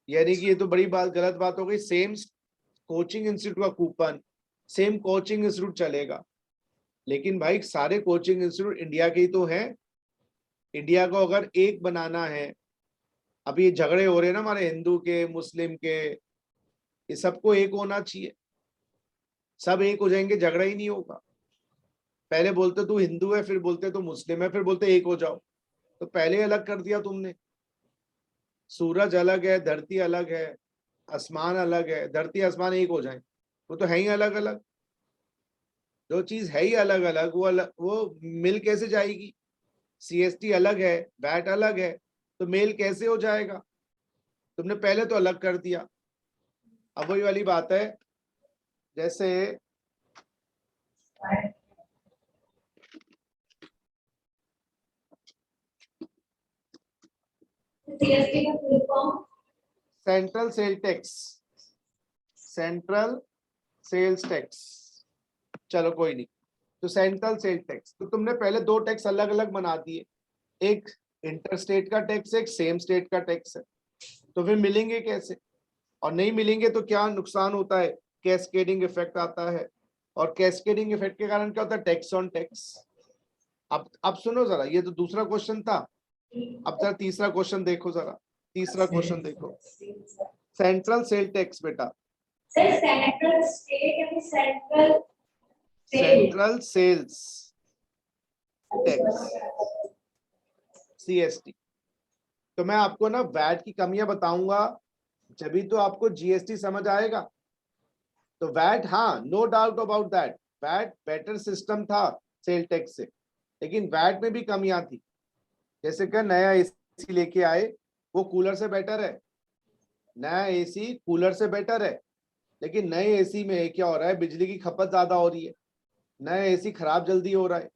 यानी कि ये तो बड़ी बात, गलत बात हो गई। सेम कोचिंग इंस्टीट्यूट का कूपन, सेम कोचिंग इंस्टीट्यूट चलेगा, लेकिन भाई सारे कोचिंग इंस्टीट्यूट इंडिया के ही तो हैं। इंडिया को अगर एक बनाना है, अभी ये झगड़े हो रहे हैं ना हमारे हिंदू के, मुस्लिम के, ये सबको एक होना चाहिए। सब एक हो जाएंगे, झगड़ा ही नहीं होगा। पहले बोलते तू हिंदू है, फिर बोलते तू मुस्लिम है, फिर बोलते एक हो जाओ। तो पहले अलग कर दिया तुमने। सूरज अलग है, धरती अलग है, आसमान अलग है, धरती आसमान एक हो जाए, वो तो है ही अलग अलग। जो चीज है ही अलग अलग, वो मिल कैसे जाएगी? सीएसटी अलग है, वैट अलग है, तो मेल कैसे हो जाएगा? तुमने पहले तो अलग कर दिया। अब वही वाली बात है, जैसे central sale tax, central sales tax, चलो कोई नहीं। तो सेंट्रल सेल टैक्स, तो तुमने पहले दो टैक्स अलग अलग बना दिए, एक इंटर स्टेट का टैक्स है, एक सेम स्टेट का टैक्स है। तो फिर मिलेंगे कैसे? और नहीं मिलेंगे तो क्या नुकसान होता है? कैस्केडिंग इफेक्ट आता है, और कैस्केडिंग इफेक्ट के कारण क्या होता है? Tax on tax. अब सुनो जरा, ये तो दूसरा क्वेश्चन था। अब जरा तीसरा क्वेश्चन देखो, जरा तीसरा क्वेश्चन देखो। सेंट्रल सेल टैक्स बेटा, central state central sales tax, CST. तो मैं आपको ना वैट की कमियां बताऊंगा, जब तो आपको जीएसटी समझ आएगा। तो वैट, हाँ, no doubt about that, VAT better system था सेल टैक्स से, लेकिन वैट में भी कमियां थी। जैसे कि नया एसी लेके आए, वो कूलर से बेटर है, नया एसी कूलर से बेटर है, लेकिन नए एसी में क्या हो रहा है, बिजली की खपत ज्यादा हो रही है, नया एसी खराब जल्दी हो रहा है,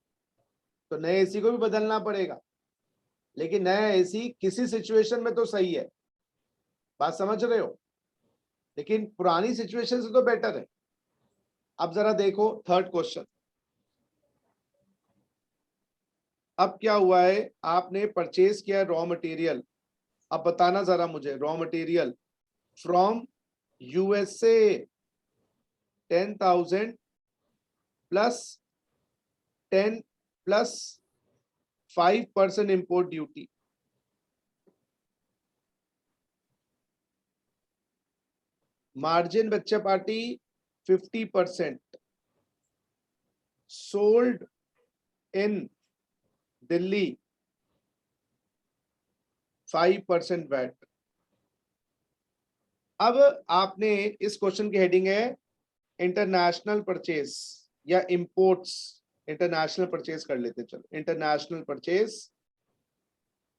तो नए एसी को भी बदलना पड़ेगा। लेकिन नया एसी किसी सिचुएशन में तो सही है, बात समझ रहे हो, लेकिन पुरानी सिचुएशन से तो बेटर है। अब जरा देखो थर्ड क्वेश्चन। अब क्या हुआ है, आपने परचेज किया रॉ मटेरियल, अब बताना जरा मुझे, raw material from USA 10,000 plus 10 plus 5% import duty, margin बच्चा party 50%, sold in Delhi 5% VAT. अब आपने इस क्वेश्चन की हेडिंग है इंटरनेशनल परचेज या इंपोर्ट्स, इंटरनेशनल परचेज कर लेते, चलो international purchase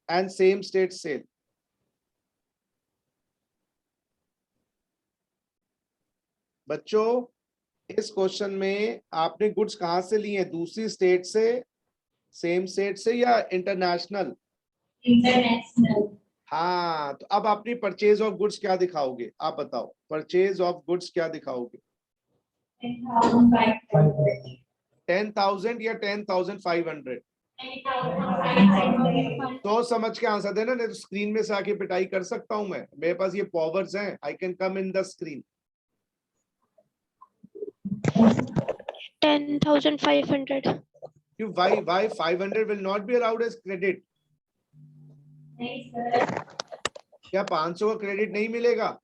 and same state sale. बच्चों इस क्वेश्चन में आपने गुड्स कहां से लिए, दूसरी स्टेट से, सेम स्टेट से या इंटरनेशनल? इंटरनेशनल। हाँ, तो अब अपनी परचेज ऑफ गुड्स क्या दिखाओगे, आप बताओ, परचेज ऑफ गुड्स क्या दिखाओगे? 10,000 या 10,500? तो समझ के आंसर देना, नहीं तो स्क्रीन में से आके पिटाई कर सकता हूं मैं, मेरे पास ये पावर्स हैं, I can come in the screen. 10,500. why 500 will not be allowed as credit? नहीं सर, क्या 500 का क्रेडिट नहीं मिलेगा?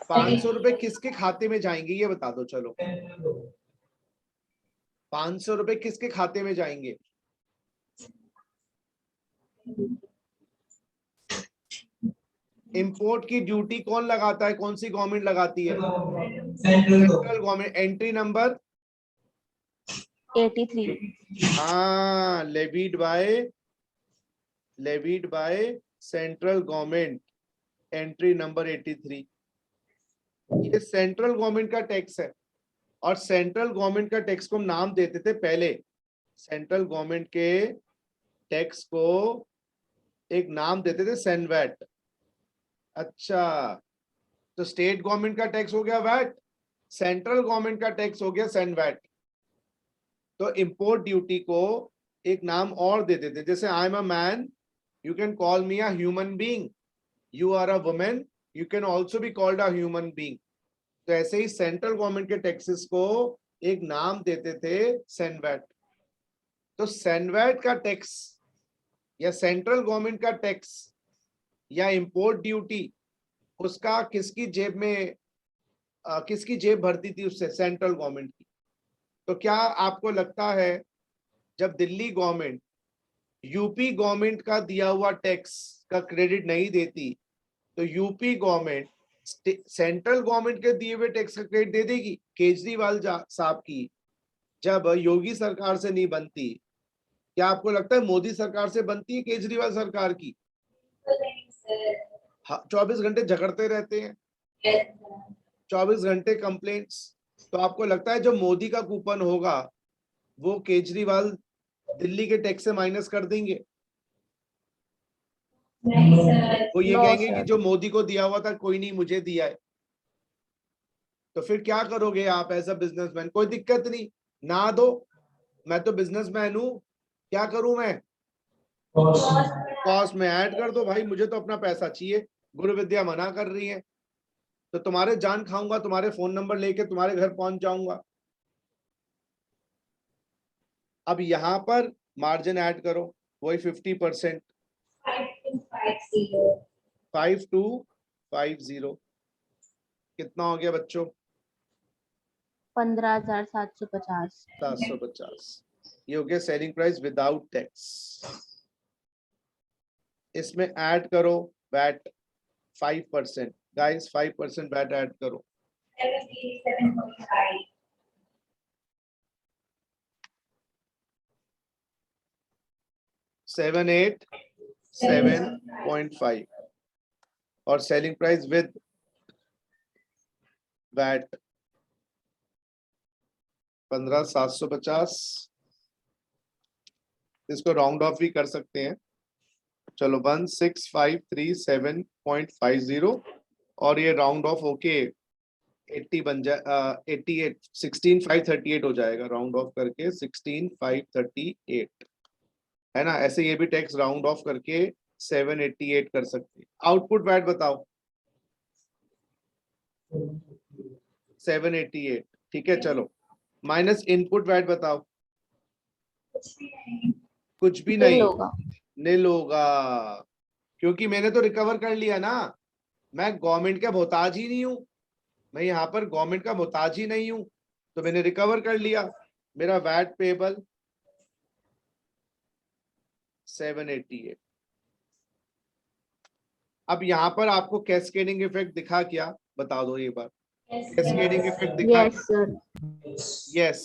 500 रुपए किसके खाते में जाएंगे ये बता दो, चलो 500 रुपए किसके खाते में जाएंगे? इंपोर्ट की ड्यूटी कौन लगाता है, कौन सी गवर्नमेंट लगाती है? Central government. Entry number 83. हाँ, levied by central government, entry number 83। ये सेंट्रल गवर्नमेंट का टैक्स है, और सेंट्रल गवर्नमेंट का टैक्स को हम नाम देते थे पहले, सेंट्रल गवर्नमेंट के टैक्स को एक नाम देते थे सेनवैट। अच्छा, तो स्टेट गवर्नमेंट का टैक्स हो गया वैट, सेंट्रल गवर्नमेंट का टैक्स हो गया सेनवैट। तो इंपोर्ट ड्यूटी को एक नाम और दे देते, जैसे I am a man, you can call me a human being, you are a women, you can also be called a human being. तो ऐसे ही सेंट्रल गवर्नमेंट के टैक्सेस को एक नाम देते थे सेनवैट। तो सेनवैट का टैक्स या सेंट्रल गवर्नमेंट का टैक्स या इंपोर्ट ड्यूटी, उसका किसकी जेब में किसकी जेब भरती थी उससे? सेंट्रल गवर्नमेंट की। तो क्या आपको लगता है जब दिल्ली गवर्नमेंट यूपी गवर्नमेंट का दिया हुआ टैक्स का क्रेडिट नहीं देती, तो यूपी गवर्नमेंट सेंट्रल गवर्नमेंट के दिए हुए टैक्स का क्रेडिट दे देगी? केजरीवाल साहब की जब योगी सरकार से नहीं बनती, क्या आपको लगता है मोदी सरकार से बनती है केजरीवाल सरकार की? 24 घंटे झगड़ते रहते हैं, 24 घंटे कंप्लेंट्स। तो आपको लगता है जो मोदी का कूपन होगा वो केजरीवाल दिल्ली के टैक्स से माइनस कर देंगे? वो ये कहेंगे कि जो मोदी को दिया हुआ था कोई नहीं, मुझे दिया है। तो फिर क्या करोगे आप एज अ बिजनेसमैन? कोई दिक्कत नहीं, ना दो, मैं तो बिजनेसमैन हूं, क्या करूं मैं? कॉस्ट में ऐड कर दो भाई, मुझे तो अपना पैसा चाहिए। गुरु विद्या मना कर रही है तो तुम्हारे जान खाऊंगा, तुम्हारे फोन नंबर लेके तुम्हारे घर पहुंच जाऊंगा। अब यहां पर मार्जिन ऐड करो, वही 50%, 5250। कितना हो गया बच्चों? 15,750. 750। ये हो गया सेलिंग प्राइस विदाउट टैक्स। इसमें ऐड करो वैट 5%, गाइस 5% वैट ऐड करो। 787.5 और सेलिंग प्राइस विद वैट 15,750, इसको राउंड ऑफ भी कर सकते हैं, चलो 16,537.50 और ये राउंड ऑफ होके 80 बन जाए, 88 16,538 हो जाएगा, राउंड ऑफ करके 16,538 है ना। ऐसे ये भी टैक्स राउंड ऑफ करके 788 कर सकते हैं। आउटपुट वैट बताओ 788, ठीक है। चलो माइनस इनपुट वैट बताओ, कुछ भी नहीं, नील होगा, क्योंकि मैंने तो रिकवर कर लिया ना, मैं गवर्नमेंट का मोहताज ही नहीं हूं, मैं यहाँ पर गवर्नमेंट का मोहताज ही नहीं हूं, तो मैंने रिकवर कर लिया, मेरा वैट पेबल 788। अब यहाँ पर आपको कैस्केडिंग इफेक्ट दिखा क्या, बता दो एक बार। कैस्केडिंग इफेक्ट दिखा? Yes, sir. Yes,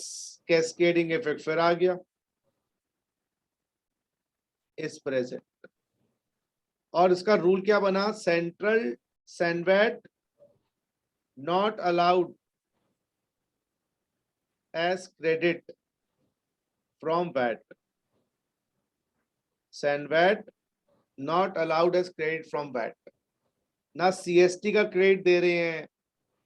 cascading effect फिर आ गया इस प्रेजेंट, और इसका रूल क्या बना, central CENVAT not allowed as credit from VAT, CENVAT not allowed as credit from VAT, ना सीएसटी का क्रेडिट दे रहे हैं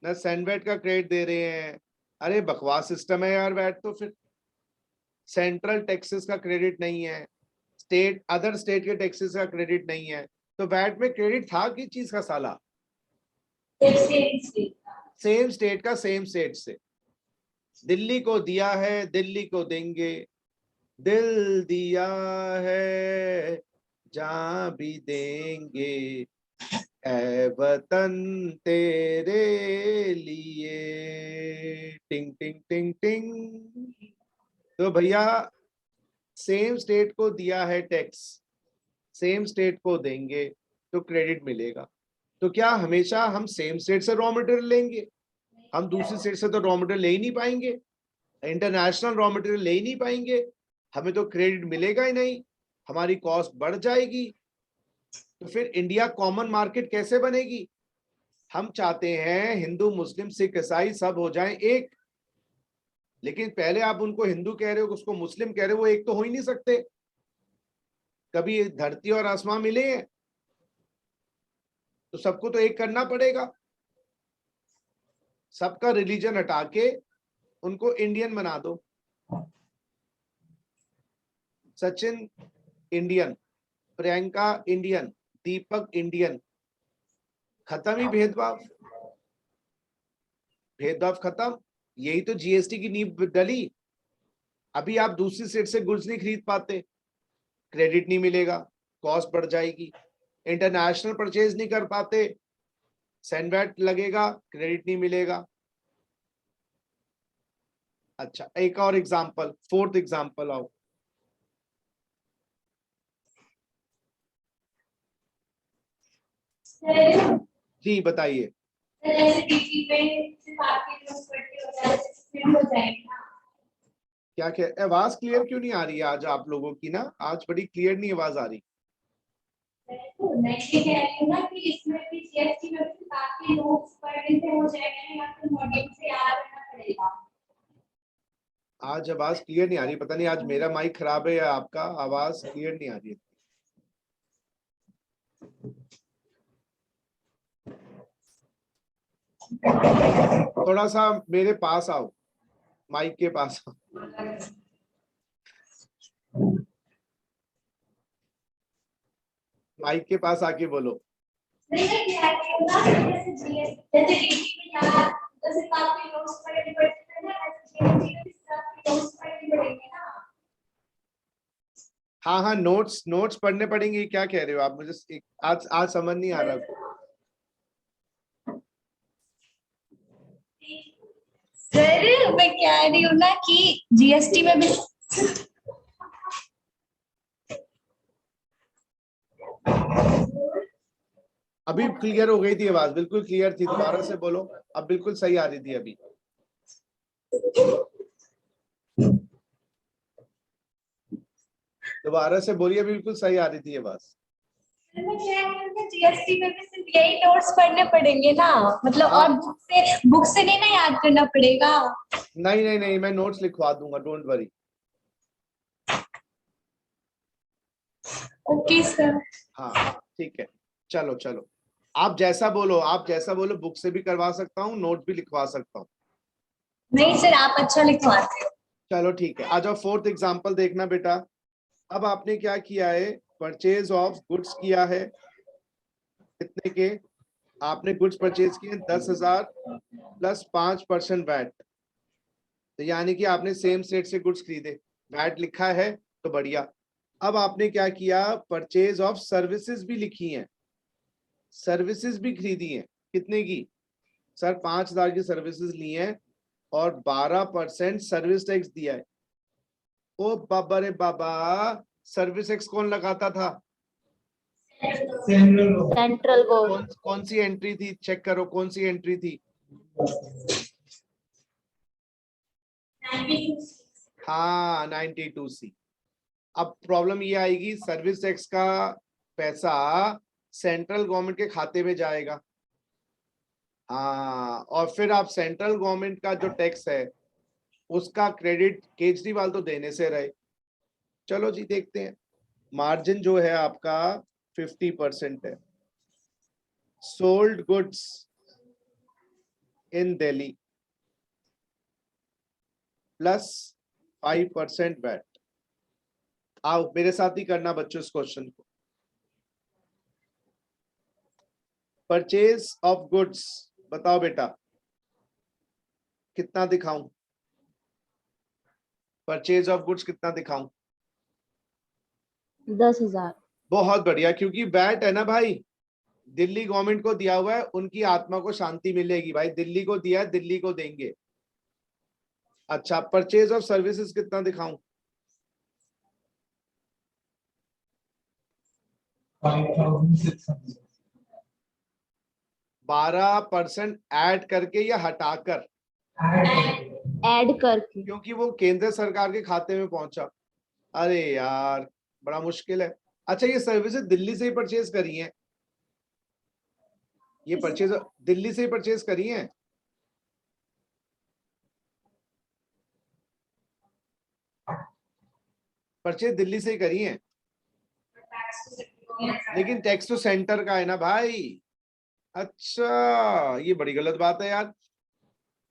ना सैनवैट का क्रेडिट दे रहे हैं। अरे बकवास सिस्टम है यार वैट, तो फिर सेंट्रल टैक्सेस का क्रेडिट नहीं है, स्टेट अदर स्टेट के टैक्सेस का क्रेडिट नहीं है, तो वैट में क्रेडिट था किस चीज का साला, सेम स्टेट का, सेम स्टेट से। दिल्ली को दिया है दिल्ली को देंगे, दिल दिया है जहां भी देंगे, ऐ वतन तेरे लिए, टिंग टिंग टिंग टिंग। तो भैया सेम स्टेट को दिया है टैक्स, सेम स्टेट को देंगे तो क्रेडिट मिलेगा। तो क्या हमेशा हम सेम स्टेट से रॉ मटेरियल लेंगे? हम दूसरी स्टेट से तो रॉ मटेरियल ले ही नहीं पाएंगे, इंटरनेशनल रॉ मटेरियल ले ही नहीं पाएंगे, हमें तो क्रेडिट मिलेगा ही नहीं, हमारी कॉस्ट बढ़ जाएगी। तो फिर इंडिया कॉमन मार्केट कैसे बनेगी? हम चाहते हैं हिंदू मुस्लिम सिख ईसाई सब हो जाएं एक, लेकिन पहले आप उनको हिंदू कह रहे हो, उसको मुस्लिम कह रहे हो, वो एक तो हो ही नहीं सकते। कभी धरती और आसमान मिले हैं? तो सबको तो एक करना पड़ेगा, सबका रिलीजन हटा के उनको इंडियन बना दो। सचिन इंडियन, प्रियंका इंडियन, दीपक इंडियन, खत्म ही भेदभाव, भेदभाव खत्म। यही तो जीएसटी की नींव डली। अभी आप दूसरी स्टेट से गुड्स नहीं खरीद पाते, क्रेडिट नहीं मिलेगा, कॉस्ट बढ़ जाएगी। इंटरनेशनल परचेज नहीं कर पाते, सैनवैट लगेगा, क्रेडिट नहीं मिलेगा। अच्छा एक और एग्जांपल, फोर्थ एग्जांपल आओ जी, बताइए। क्या क्या आवाज क्लियर क्यों नहीं आ रही है आज आप लोगों की ना, आज बड़ी क्लियर नहीं आवाज आ रही। मैं ये कह रही हूँ ना कि इसमें भी जीएसटी में भी काफी नोट्स पढ़ने से हो जाएगा, या फिर मॉड्यूल से याद रखना पड़ेगा। आज आवाज क्लियर नहीं आ रही, पता नहीं आज मेरा माइक खराब है या आपका, आवाज क्लियर नहीं आ रही है। थोड़ा सा मेरे पास आओ, माइक के पास आओ। माइक के पास आके बोलो। हाँ हाँ, नोट्स नोट्स पढ़ने पड़ेंगे, क्या कह रहे हो आप? मुझे आज समझ नहीं आ रहा। सर मैं कह रही हूँ ना कि जीएसटी में भी अभी क्लियर हो गई थी आवाज, बिल्कुल क्लियर थी, दोबारा से बोलो, अब बिल्कुल सही आ रही थी अभी। दोबारा से बोलिए, बिल्कुल सही आ रही थी आवाज। जीएसटी में भी सिर्फ यही नोट्स पढ़ने पड़ेंगे ना, मतलब हाँ। और बुक से नहीं ना याद करना पड़ेगा। नहीं नहीं नहीं, मैं नोट्स लिखवा दूंगा, डोंट वरी। Okay sir. हाँ ठीक है, चलो चलो, आप जैसा बोलो, आप जैसा बोलो, बुक से भी करवा सकता हूँ, नोट भी लिखवा सकता हूँ। नहीं सर, आप अच्छा लिखवाते हो। चलो ठीक है, आ जाओ, फोर्थ एग्जांपल देखना बेटा। अब आपने क्या किया है, परचेज ऑफ गुड्स किया है, कितने के, आपने गुड्स परचेज किए 10,000 प्लस 5% वैट, तो यानी कि आपने सेम सेट से गुड्स खरीदे, वैट लिखा है तो बढ़िया। अब आपने क्या किया, परचेज ऑफ सर्विसेज भी लिखी हैं, सर्विसेज भी खरीदी हैं, कितने की सर, 5,000 की सर्विसेज ली हैं और 12% सर्विस टैक्स दिया है। ओ बाबा रे बाबा, सर्विस टैक्स कौन लगाता था, सेंट्रल कौन सी एंट्री थी, चेक करो कौन सी एंट्री थी। हाँ 92C। अब प्रॉब्लम ये आएगी, सर्विस टैक्स का पैसा सेंट्रल गवर्नमेंट के खाते में जाएगा, हाँ, और फिर आप सेंट्रल गवर्नमेंट का जो टैक्स है उसका क्रेडिट केजरीवाल तो देने से रहे। चलो जी देखते हैं, मार्जिन जो है आपका 50% है, sold goods in Delhi plus 5% VAT. आओ मेरे साथ ही करना बच्चों इस क्वेश्चन को। परचेज ऑफ गुड्स, बताओ बेटा कितना दिखाऊं, परचेज ऑफ गुड्स कितना दिखाऊं, 10,000। बहुत बढ़िया, क्योंकि वैट है ना भाई, दिल्ली गवर्नमेंट को दिया हुआ है, उनकी आत्मा को शांति मिलेगी भाई, दिल्ली को दिया है, दिल्ली को देंगे। अच्छा, परचेज ऑफ सर्विसेज कितना दिखाऊं, 5,600। 12% ऐड करके या हटाकर, ऐड करके। क्योंकि वो केंद्र सरकार के खाते में पहुंचा। अरे यार बड़ा मुश्किल है। अच्छा, ये सर्विसेज दिल्ली से ही परचेज करी हैं, ये परचेज दिल्ली से ही परचेज करी हैं, परचेज दिल्ली से ही करी हैं, लेकिन टैक्स तो सेंटर का है ना भाई। अच्छा, ये बड़ी गलत बात है यार,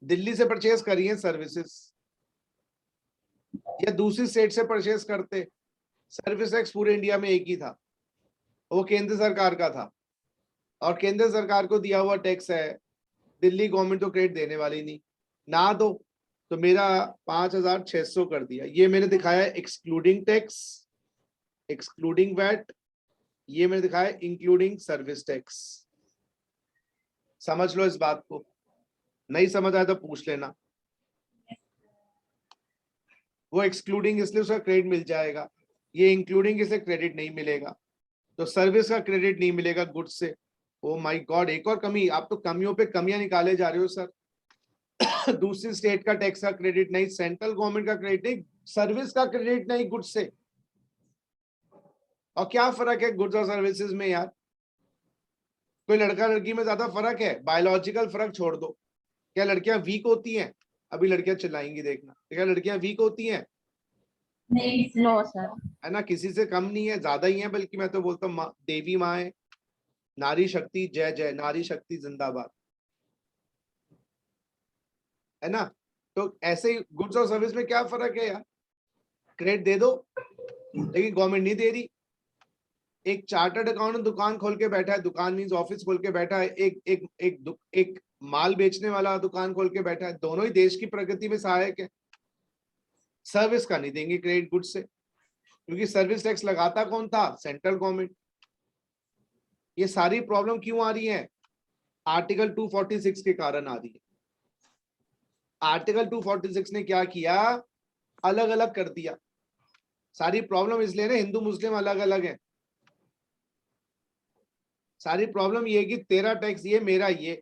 दिल्ली से परचेज करी है सर्विसेज, या दूसरी स्टेट से परचेज करते, सर्विस टैक्स पूरे इंडिया में एक ही था, वो केंद्र सरकार का था, और केंद्र सरकार को दिया हुआ टैक्स है, दिल्ली गवर्नमेंट तो क्रेडिट देने वाली नहीं, ना दो तो मेरा 5,600 कर दिया, ये मैंने दिखाया एक्सक्लूडिंग टैक्स, एक्सक्लूडिंग वैट, ये मैंने दिखाया इंक्लूडिंग सर्विस टैक्स। समझ लो इस बात को, नहीं समझ आया तो पूछ लेना। वो एक्सक्लूडिंग इसलिए उसका क्रेडिट मिल जाएगा, ये इंक्लूडिंग इसे क्रेडिट नहीं मिलेगा, तो सर्विस का क्रेडिट नहीं मिलेगा गुड्स से। ओ माय गॉड, एक और कमी, आप तो कमियों पे कमियां निकाले जा रहे हो सर। दूसरी स्टेट का टैक्स का क्रेडिट नहीं, सेंट्रल गवर्नमेंट का क्रेडिट नहीं, सर्विस का क्रेडिट नहीं गुड्स से। और क्या फर्क है गुड्स और सर्विसेज में यार, कोई लड़का लड़की में ज्यादा फर्क है, बायोलॉजिकल फर्क छोड़ दो, क्या लड़कियां वीक होती हैं, अभी लड़कियां चिल्लाएंगी देखना, क्या लड़कियां वीक होती हैं, नो सर। है ना, किसी से कम नहीं है, ज्यादा ही है, बल्कि मैं तो बोलता हूँ देवी माँ है, नारी शक्ति जय जय, नारी शक्ति जिंदाबाद, है ना। तो ऐसे ही गुड्स और सर्विस में क्या फर्क है यार, क्रेडिट दे दो, लेकिन गवर्नमेंट नहीं दे रही। एक चार्टर्ड अकाउंटेंट दुकान खोल के बैठा है, दुकान मीन्स ऑफिस खोल के बैठा है, एक माल बेचने वाला दुकान खोल के बैठा है, दोनों ही देश की प्रगति में सहायक है। सर्विस का नहीं देंगे क्रेडिट गुड्स से, क्योंकि सर्विस टैक्स लगाता कौन था, सेंट्रल गवर्नमेंट। ये सारी प्रॉब्लम क्यों आ रही है, आर्टिकल 246 के कारण आ रही है। आर्टिकल 246 ने क्या किया, अलग अलग कर दिया। सारी प्रॉब्लम इसलिए ना, हिंदू मुस्लिम अलग अलग है, सारी प्रॉब्लम ये है कि तेरा टैक्स ये, मेरा ये,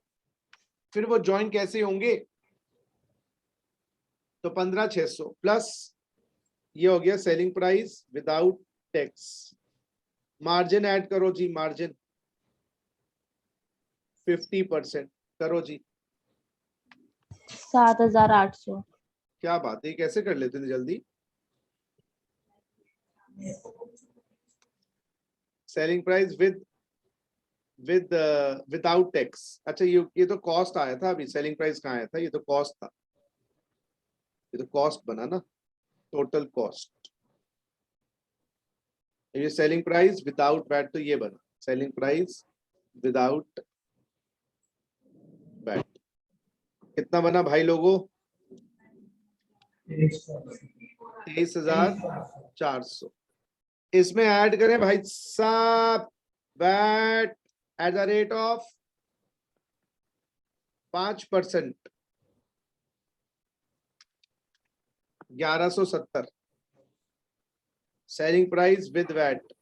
फिर वो ज्वाइन कैसे होंगे। तो 15,600 प्लस ये हो गया selling price without tax, margin add करो जी, मार्जिन 50%। करो जी, 7,800। क्या बात है, कैसे कर लेते थे जल्दी। Selling price without tax. अच्छा ये तो कॉस्ट आया था, अभी सेलिंग प्राइस कहाँ आया था, ये तो कॉस्ट था, ये तो कॉस्ट बना ना, टोटल कॉस्ट। ये सेलिंग प्राइस विदाउट वैट, तो ये बना सेलिंग प्राइस विदाउट वैट। कितना बना भाई लोगों, 23,400। इसमें ऐड करें भाई साहब VAT at the rate of 5%, 1170। Selling price with VAT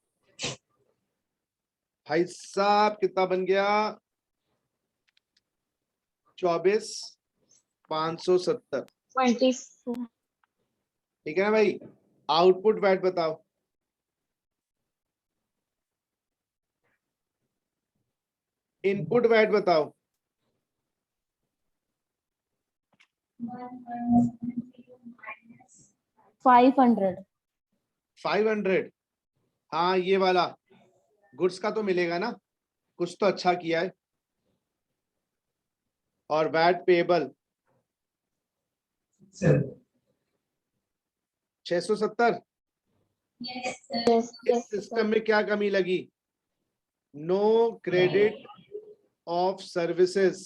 भाई साहब कितना बन गया, 24,570। 24। ठीक है ना भाई। आउटपुट वैट बताओ, इनपुट वैट बताओ। 500। 500। हाँ ये वाला गुड्स का तो मिलेगा ना, कुछ तो अच्छा किया है। और VAT payable 670। Yes, sir. Yes, इस yes, सिस्टम में क्या कमी लगी, no credit of services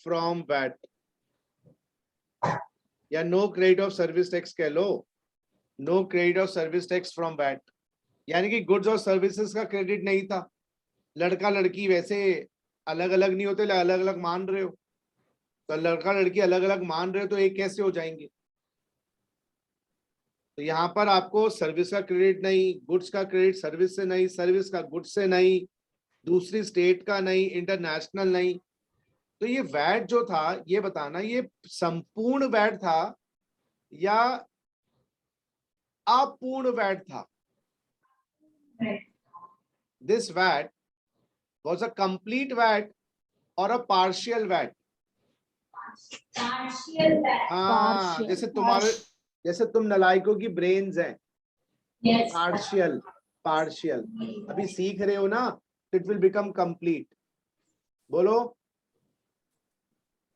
from VAT, या no credit of service tax कह लो, no credit of service tax from VAT. यानी कि गुड्स और सर्विसेज का क्रेडिट नहीं था। लड़का लड़की वैसे अलग अलग नहीं होते, अलग अलग मान रहे हो, तो लड़का लड़की अलग अलग मान रहे हो तो एक कैसे हो जाएंगे। तो यहाँ पर आपको सर्विस का क्रेडिट नहीं, गुड्स का क्रेडिट सर्विस से नहीं, सर्विस का गुड्स से नहीं, दूसरी स्टेट का नहीं, इंटरनेशनल नहीं। तो ये वैट जो था ये बताना, ये संपूर्ण वैट था या अपूर्ण वैट था। This VAT was a complete VAT or a partial VAT? Partial VAT. हाँ, Partial. जैसे तुम नलायकों की ब्रेन्स हैं। Yes. पार्शियल, पार्शियल अभी सीख रहे हो ना, इट विल बिकम कंप्लीट। बोलो।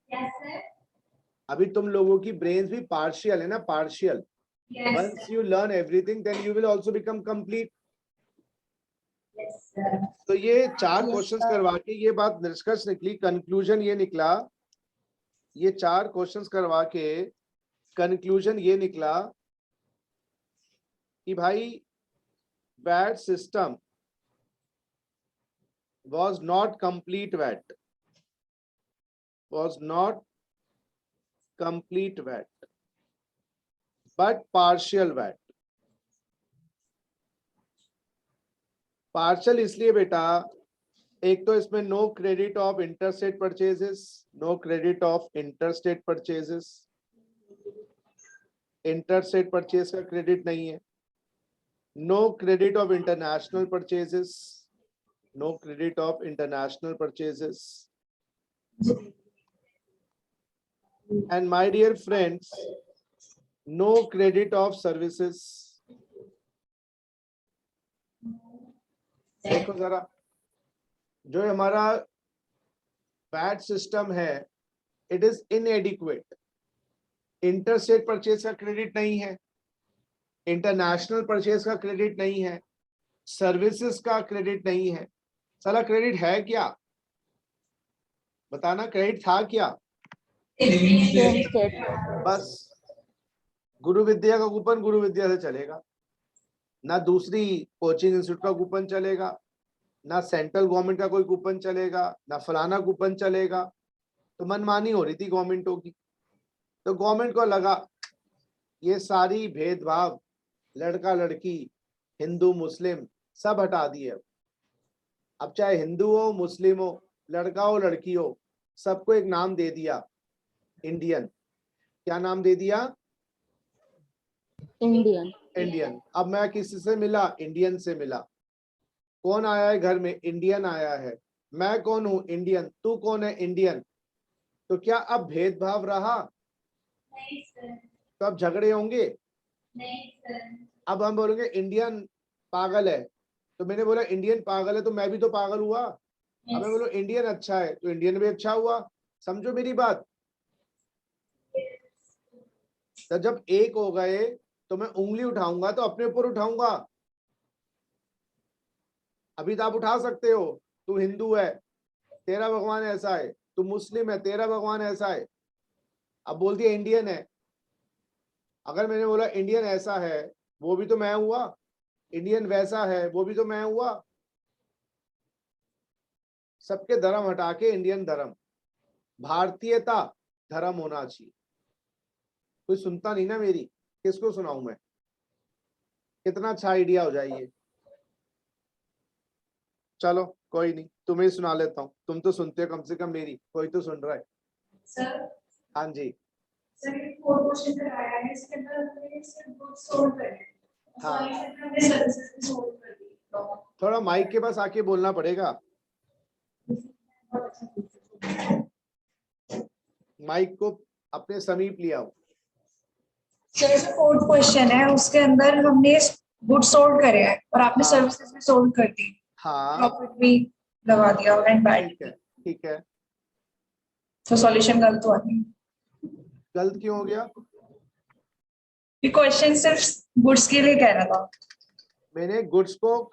Yes, sir. अभी तुम लोगों की ब्रेन्स भी पार्शियल है ना, partial. Yes. Once you learn everything then you will also become complete. Yes, sir. तो ये 4 Yes, क्वेश्चंस sir. करवा के ये बात निष्कर्ष निकली, कंक्लूजन ये निकला, ये 4 क्वेश्चंस करवा के कंक्लूजन ये निकला कि भाई VAT system was not complete VAT, was not complete VAT, but partial VAT। Partial इसलिए बेटा, एक तो इसमें no credit of interstate purchases, no credit of interstate purchases, interstate purchase का क्रेडिट नहीं है। No credit of international purchases, no credit of international purchases. And my dear friends, no credit of services। देखो जरा, जो हमारा VAT system है it is इनएडिक्वेट। Interstate purchase का credit नहीं है, इंटरनेशनल परचेज का क्रेडिट नहीं है, सर्विसेज का क्रेडिट नहीं है। साला क्रेडिट है क्या, बताना, क्रेडिट था क्या? Same state. बस गुरु विद्या का कूपन गुरु विद्या से चलेगा ना, दूसरी कोचिंग इंस्टीट्यूट का कूपन चलेगा ना, सेंट्रल गवर्नमेंट का कोई कूपन चलेगा ना, फलाना कूपन चलेगा। तो मनमानी हो रही थी गवर्नमेंटों की, तो गवर्नमेंट को लगा ये सारी भेदभाव लड़का लड़की हिंदू मुस्लिम सब हटा दिए। अब चाहे हिंदू हो मुस्लिम हो, लड़का हो लड़की हो, सबको एक नाम दे दिया, इंडियन। क्या नाम दे दिया? Indian. इंडियन। अब मैं किसी से मिला, इंडियन से मिला। कौन आया है घर में? इंडियन आया है। मैं कौन हूं? इंडियन। तू कौन है? इंडियन। तो क्या अब भेदभाव रहा? नहीं सर। तो अब झगड़े होंगे? नहीं सर। अब हम बोलेंगे इंडियन पागल है, तो मैंने बोला इंडियन पागल है तो मैं भी तो पागल हुआ। अब मैं बोलो इंडियन अच्छा है तो इंडियन भी अच्छा हुआ। समझो मेरी बात। तो जब एक हो गए तो मैं उंगली उठाऊंगा तो अपने ऊपर उठाऊंगा। अभी तो आप उठा सकते हो, तू हिंदू है तेरा भगवान ऐसा है, तू मुस्लिम है तेरा भगवान ऐसा है। अब बोल दिया इंडियन है। अगर मैंने बोला इंडियन ऐसा है, वो भी तो मैं हुआ। इंडियन वैसा है, वो भी तो मैं हुआ। सबके धर्म हटा के इंडियन धर्म, भारतीयता धर्म होना चाहिए। कोई सुनता नहीं ना मेरी, किसको सुनाऊं मैं? कितना अच्छा आइडिया हो जाइए। चलो कोई नहीं, तुम्हें ही सुना लेता हूँ, तुम तो सुनते हो कम से कम मेरी, कोई तो सुन रहा है। सर हाँ जी। सर ये 4 क्वेश्चन कराया है, इसके अंदर हमने सिर्फ बुक सोल्व करे। हाँ। सॉल्यूशन में हमने सर्विसेज भी सोल्व कर दी। थोड़ा माइक के पास आके बोलना पड़ेगा, बहुत अच्छा। माइक को अपने समीप लिया हो। सर जो 4th क्वेश्चन है उसके अंदर हमने गुड सोल्व करे हैं और आपने हाँ। सर्विसेज भी सोल्व कर दी, हाँ प्रॉफिट भी लगा दिया एंड बैड। ठीक है, ठीक है। तो सॉल्यूशन गलत हुआ नहीं। गलत क्यों हो गया? ये क्वेश्चन सिर्फ गुड्स के लिए कह रहा था। मैंने गुड्स को,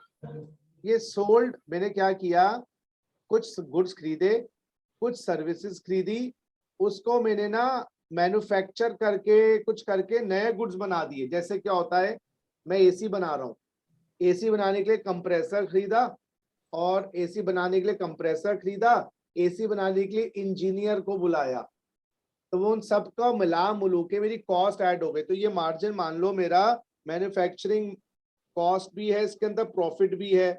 ये सोल्ड, मैंने क्या किया, कुछ गुड्स खरीदे, कुछ सर्विसेज खरीदी, उसको मैंने ना मैन्युफैक्चर करके कुछ करके नए गुड्स बना दिए। जैसे क्या होता है, मैं एसी बना रहा हूँ, एसी बनाने के लिए कंप्रेसर खरीदा, और एसी बनाने के लिए कंप्रेसर खरीदा, एसी बनाने के लिए इंजीनियर को बुलाया, तो वो उन सबका मिला मुलू के मेरी कॉस्ट ऐड हो गई। तो ये मार्जिन मान लो मेरा मैन्युफैक्चरिंग कॉस्ट भी है, इसके अंदर प्रॉफिट भी है,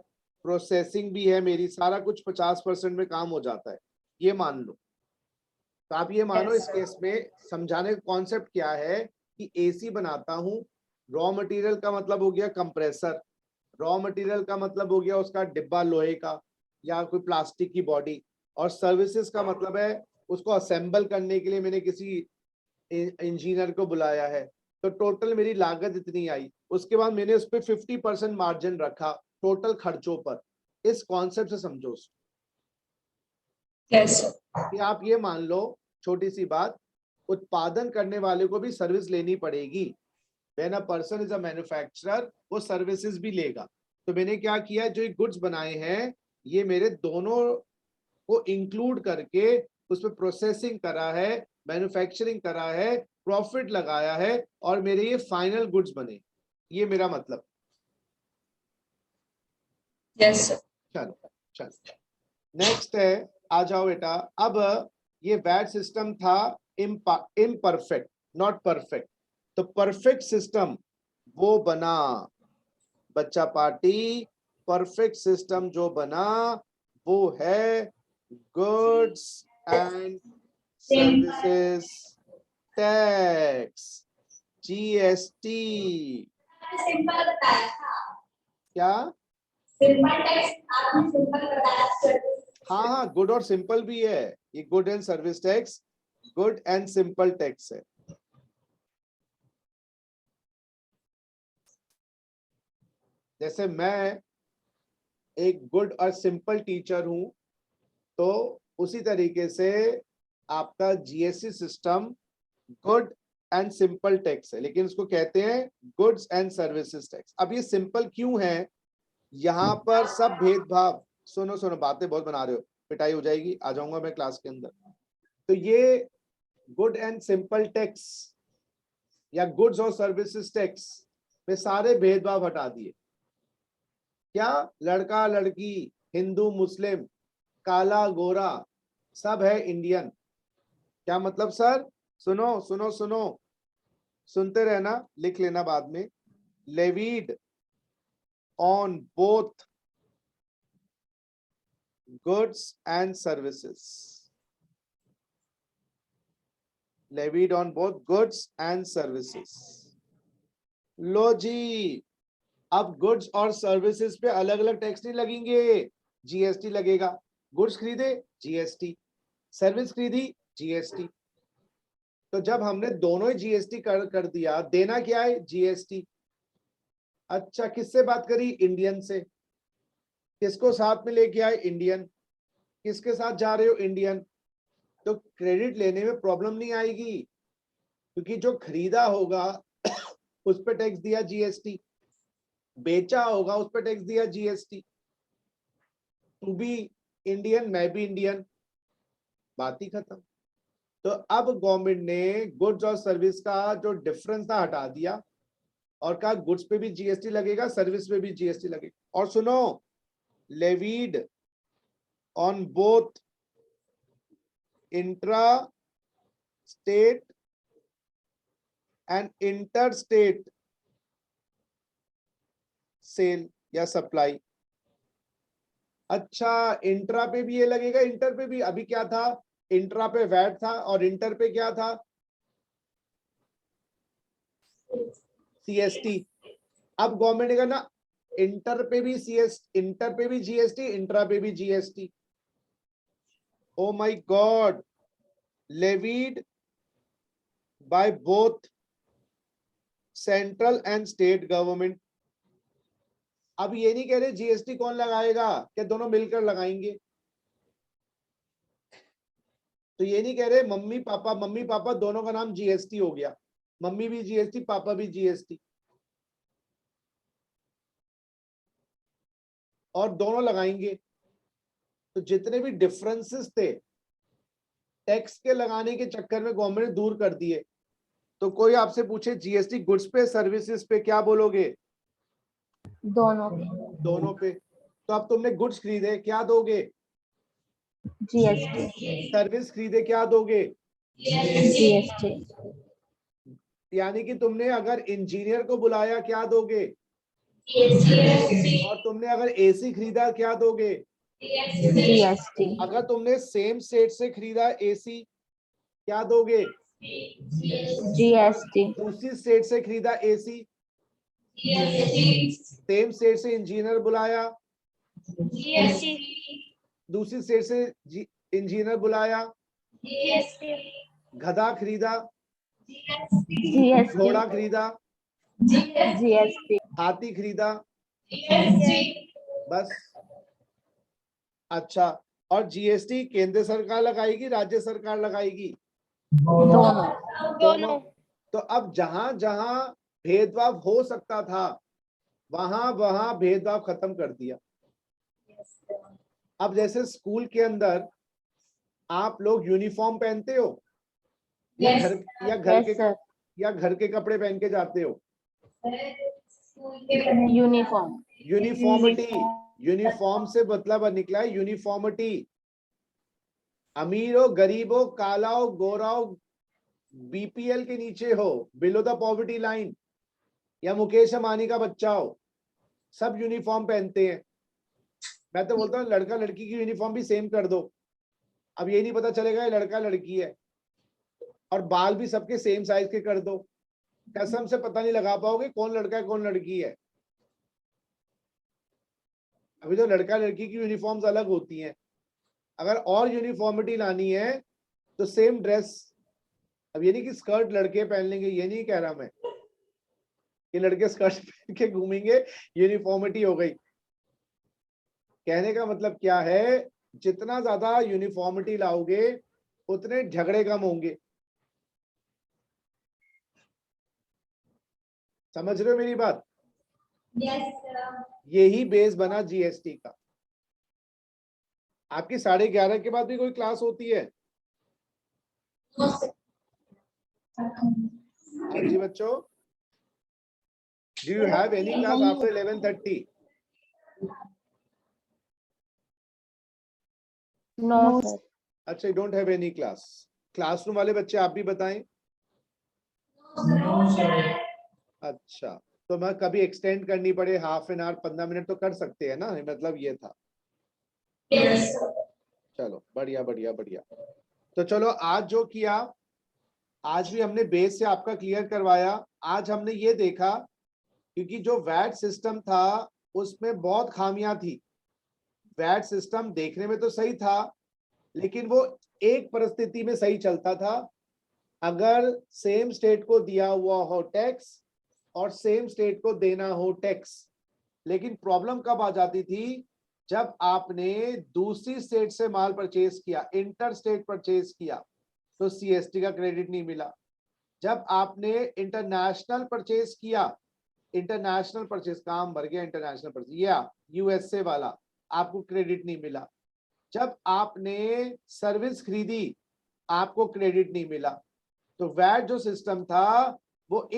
प्रोसेसिंग भी है, मेरी सारा कुछ 50% में काम हो जाता है, ये मान लो। तो आप ये मानो इस केस में समझाने का कॉन्सेप्ट क्या है कि एसी बनाता हूँ, रॉ मटेरियल का मतलब हो गया कंप्रेसर, रॉ मटेरियल का मतलब हो गया उसका डिब्बा लोहे का या कोई प्लास्टिक की बॉडी, और सर्विसेज का मतलब है उसको असेंबल करने के लिए मैंने किसी इंजीनियर को बुलाया है। तो टोटल मेरी लागत इतनी आई, उसके बाद मैंने उस पर 50% मार्जिन रखा टोटल खर्चों पर। इस कॉन्सेप्ट से समझो कि आप ये मान लो, छोटी सी बात, उत्पादन करने वाले को भी सर्विस लेनी पड़ेगी। When a person is a manufacturer, वो सर्विसेज भी लेगा। तो मैंने क्या किया, जो गुड्स बनाए हैं ये मेरे दोनों को इंक्लूड करके उस पर प्रोसेसिंग करा है, मैन्युफैक्चरिंग करा है, प्रॉफिट लगाया है, और मेरे ये फाइनल गुड्स बने। ये मेरा मतलब। Yes sir. चलो चलो नेक्स्ट है, आ जाओ बेटा। अब ये वैट सिस्टम था इम्परफेक्ट, नॉट परफेक्ट। तो परफेक्ट सिस्टम वो बना बच्चा पार्टी, परफेक्ट सिस्टम जो बना वो है goods and services tax, GST. Simple बताया था। क्या? सिंपल टैक्स आपने सिंपल बताया सर। हाँ हाँ, गुड और सिंपल भी है, ये good and service tax, good and simple tax है। जैसे मैं एक गुड और सिंपल टीचर हूं, तो उसी तरीके से आपका GST system good and simple tax है, लेकिन उसको कहते हैं गुड्स एंड सर्विसेज टैक्स। अब ये सिंपल क्यों है? यहाँ पर सब भेदभाव, सुनो सुनो, बातें बहुत बना रहे हो, पिटाई हो जाएगी, आ जाऊंगा मैं क्लास के अंदर। तो ये गुड एंड सिंपल टैक्स या गुड्स और सर्विसेज टैक्स में सारे भेदभाव हटा दिए। क्या लड़का लड़की, हिंदू मुस्लिम, काला गोरा, सब है इंडियन। क्या मतलब सर? सुनो सुनो सुनो, सुनते रहना, लिख लेना बाद में। Levied on both goods and services, levied on both goods and services. लो जी, अब गुड्स और सर्विसेज पे अलग अलग टैक्स नहीं लगेंगे, जीएसटी लगेगा। गुड्स खरीदे जीएसटी, सर्विस खरीदी जीएसटी। तो जब हमने दोनों ही जीएसटी कर दिया, देना क्या है जीएसटी। अच्छा, किससे बात करी, इंडियन से। किसको साथ में लेके आए, इंडियन। किसके साथ जा रहे हो, इंडियन। तो क्रेडिट लेने में प्रॉब्लम नहीं आएगी, क्योंकि जो खरीदा होगा उस पर टैक्स दिया जीएसटी, बेचा होगा उस पर टैक्स दिया जीएसटी। तू भी इंडियन, मैं भी इंडियन, बात ही खत्म। तो अब गवर्नमेंट ने गुड्स और सर्विस का जो डिफरेंस था हटा दिया और कहा गुड्स पे भी जीएसटी लगेगा, सर्विस पे भी जीएसटी लगेगा। और सुनो, levied on both intra state and inter state sale या सप्लाई। अच्छा, इंट्रा पे भी ये लगेगा, इंटर पे भी। अभी क्या था, इंट्रा पे वैट था और इंटर पे क्या था, सीएसटी। अब गवर्नमेंट ने कहा ना, इंटर पे भी इंटर पे भी जीएसटी, इंट्रा पे भी GST. Oh my God, levied by both central and state government. अब ये नहीं कह रहे जीएसटी कौन लगाएगा, क्या दोनों मिलकर लगाएंगे। तो ये नहीं कह रहे मम्मी पापा दोनों का नाम जीएसटी हो गया, मम्मी भी जीएसटी पापा भी जीएसटी, और दोनों लगाएंगे। तो जितने भी डिफरेंसेस थे टैक्स के लगाने के चक्कर में गवर्नमेंट ने दूर कर दिए। तो कोई आपसे पूछे जीएसटी गुड्स पे सर्विसेज पे, क्या बोलोगे, दोनों पे दोनों पे। तो अब तुमने गुड्स खरीदे, क्या दोगे, जीएसटी। सर्विस खरीदे, क्या दोगे, जीएसटी। यानी कि तुमने अगर इंजीनियर को बुलाया क्या दोगे, और तुमने अगर एसी खरीदा क्या दोगे, जीएसटी। अगर तुमने सेम स्टेट से खरीदा एसी क्या दोगे, जीएसटी। दूसरी स्टेट से खरीदा एसी, सेम स्टेट से इंजीनियर बुलाया, दूसरी स्टेट से इंजीनियर बुलाया, गधा खरीदा, जीएसटी। घोड़ा खरीदा, जीएसटी। हाथी खरीदा, बस। अच्छा, और जीएसटी केंद्र सरकार लगाएगी, राज्य सरकार लगाएगी, दोनों। तो अब जहां जहां भेदभाव हो सकता था वहां वहां भेदभाव खत्म कर दिया। अब जैसे स्कूल के अंदर आप लोग यूनिफॉर्म पहनते हो या घर के कपड़े पहन के जाते हो, यूनिफॉर्म। यूनिफॉर्मिटी। यूनिफॉर्म से मतलब निकला है यूनिफॉर्मिटी। अमीर हो, गरीब हो, काला हो, गोरा हो, बीपीएल के नीचे हो, बिलो द पॉवर्टी लाइन, या मुकेश अंबानी का बच्चा हो, सब यूनिफॉर्म पहनते हैं। मैं तो बोलता हूँ लड़का लड़की की यूनिफॉर्म भी सेम कर दो, अब ये नहीं पता चलेगा ये लड़का लड़की है। और बाल भी सबके सेम साइज के कर दो, कसम से पता नहीं लगा पाओगे कौन लड़का है कौन लड़की है। अभी तो लड़का लड़की की यूनिफॉर्म्स अलग होती हैं। अगर और यूनिफॉर्मिटी लानी है तो सेम ड्रेस। अब ये नहीं कि स्कर्ट लड़के पहन लेंगे, ये नहीं कह रहा मैं कि लड़के स्कर्ट पहन के घूमेंगे यूनिफॉर्मिटी हो गई। कहने का मतलब क्या है, जितना ज्यादा यूनिफॉर्मिटी लाओगे उतने झगड़े कम होंगे। समझ रहे हो मेरी बात? यही बेस बना जीएसटी का। आपकी 11:30 के बाद भी कोई क्लास होती है? हाँ जी बच्चों, do you have any class after 11:30? No sir. अच्छा, you don't have any class. Classroom वाले बच्चे आप भी बताएं। अच्छा, तो मैं कभी एक्सटेंड करनी पड़े हाफ एन आवर 15 मिनट तो कर सकते हैं ना, मतलब ये था। चलो बढ़िया बढ़िया बढ़िया। तो चलो आज जो किया, आज भी हमने बेस से आपका क्लियर करवाया। आज हमने ये देखा क्योंकि जो वैट सिस्टम था उसमें बहुत खामियां थी। वैट सिस्टम देखने में तो सही था, लेकिन वो एक परिस्थिति में सही चलता था, अगर सेम स्टेट को दिया हुआ हो टैक्स और सेम स्टेट को देना हो टैक्स। लेकिन प्रॉब्लम कब आ जाती थी, जब आपने दूसरी स्टेट से माल परचेज किया, इंटर स्टेट परचेज किया, तो सीएसटी का क्रेडिट नहीं मिला। जब आपने इंटरनेशनल परचेज किया, इंटरनेशनल परचेज, काम भर गया इंटरनेशनल परचेज, या यूएसए वाला, आपको क्रेडिट नहीं मिला। जब आपने सर्विस खरीदी, आपको क्रेडिट नहीं मिला। तो वैट जो सिस्टम था वो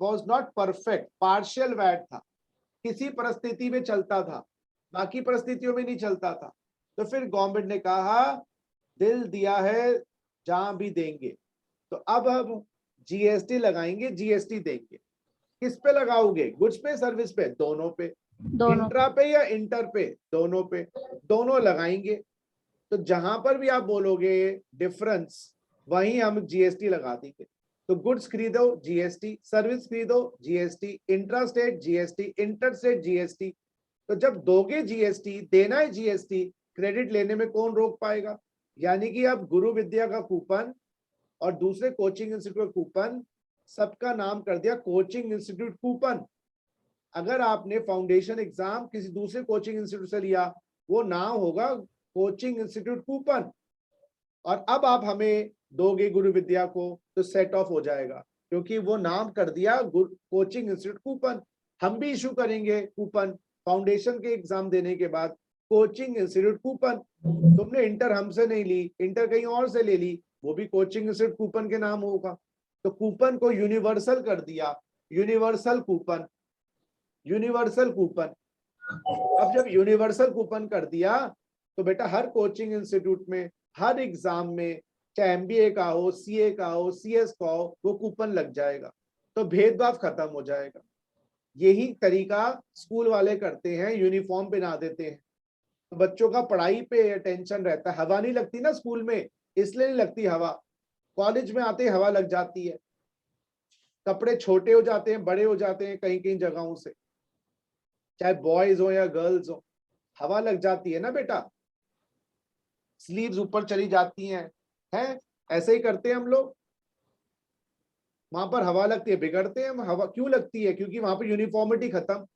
was not perfect, partial VAT था, किसी परिस्थिति में चलता था, बाकी परिस्थितियों में नहीं चलता था। तो फिर गवर्नमेंट ने कहा दिल दिया है जहां भी देंगे, तो अब हम जीएसटी लगाएंगे, जीएसटी देंगे। किस पे लगाओगे, गुड्स पे सर्विस पे, दोनों पे, इंट्रा पे या इंटर पे, दोनों पे, दोनों लगाएंगे। तो जहां पर भी आप बोलोगे डिफरेंस, वहीं हम जीएसटी लगा देंगे। तो गुड्स खरीदो जीएसटी, सर्विस खरीदो GST, intra state GST, inter state GST. तो जब दोगे जीएसटी, देना है जीएसटी, क्रेडिट लेने में कौन रोक पाएगा। यानी कि अब गुरु विद्या का कूपन और दूसरे कोचिंग इंस्टीट्यूट कूपन, सबका नाम कर दिया कोचिंग इंस्टीट्यूट कूपन। अगर आपने फाउंडेशन एग्जाम किसी दूसरे कोचिंग इंस्टीट्यूट से लिया, वो नाम होगा कोचिंग इंस्टीट्यूट कूपन। और अब आप हमें दोगे गुरु विद्या को, तो सेट ऑफ हो जाएगा, क्योंकि वो नाम कर दिया कोचिंग इंस्टीट्यूट कूपन। हम भी इशू करेंगे कूपन फाउंडेशन के एग्जाम देने के बाद, कोचिंग इंस्टीट्यूट कूपन। तुमने इंटर हमसे नहीं ली, इंटर कहीं और से ले ली, वो भी कोचिंग इंस्टीट्यूट कूपन के नाम होगा। तो कूपन को यूनिवर्सल कर दिया, यूनिवर्सल कूपन, यूनिवर्सल कूपन। अब जब यूनिवर्सल कूपन कर दिया, तो बेटा हर कोचिंग इंस्टीट्यूट में, हर एग्जाम में, चाहे एमबीए का हो, सीए का हो, सीएस का हो, वो कूपन लग जाएगा। तो भेदभाव खत्म हो जाएगा। यही तरीका स्कूल वाले करते हैं, यूनिफॉर्म पहना देते हैं, तो बच्चों का पढ़ाई पे टेंशन रहता है। हवा नहीं लगती ना स्कूल में, इसलिए नहीं लगती हवा, कॉलेज में आते हवा लग जाती है। कपड़े छोटे हो जाते हैं, बड़े हो जाते हैं कहीं कहीं जगहों से, चाहे बॉयज हो या गर्ल्स हो, हवा लग जाती है ना बेटा, स्लीव्स ऊपर चली जाती हैं, हैं? ऐसे ही करते हैं हम लोग। वहां पर हवा लगती है, बिगड़ते हैं हम। हवा क्यों लगती है, क्योंकि वहां पर यूनिफॉर्मिटी खत्म।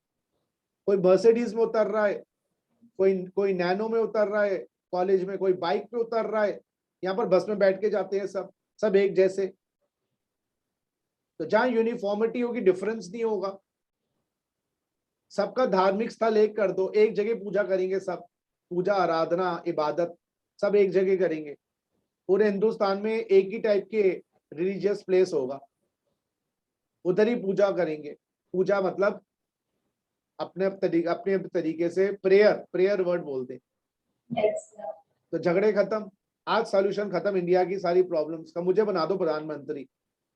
कोई मर्सिडीज में उतर रहा है, कोई नैनो में उतर रहा है कॉलेज में, कोई बाइक पे उतर रहा है, यहाँ पर बस में बैठ के जाते हैं सब एक जैसे। तो जहां यूनिफॉर्मिटी होगी, डिफरेंस नहीं होगा। सबका धार्मिक स्थल एक कर दो, एक जगह पूजा करेंगे सब, पूजा आराधना इबादत सब एक जगह करेंगे। पूरे हिंदुस्तान में एक ही टाइप के रिलीजियस प्लेस होगा, उधर ही पूजा करेंगे। पूजा मतलब अपने तरीके से प्रेयर वर्ड बोलते हैं। तो झगड़े खत्म, आज सॉल्यूशन खत्म इंडिया की सारी प्रॉब्लम्स का। मुझे बना दो प्रधानमंत्री,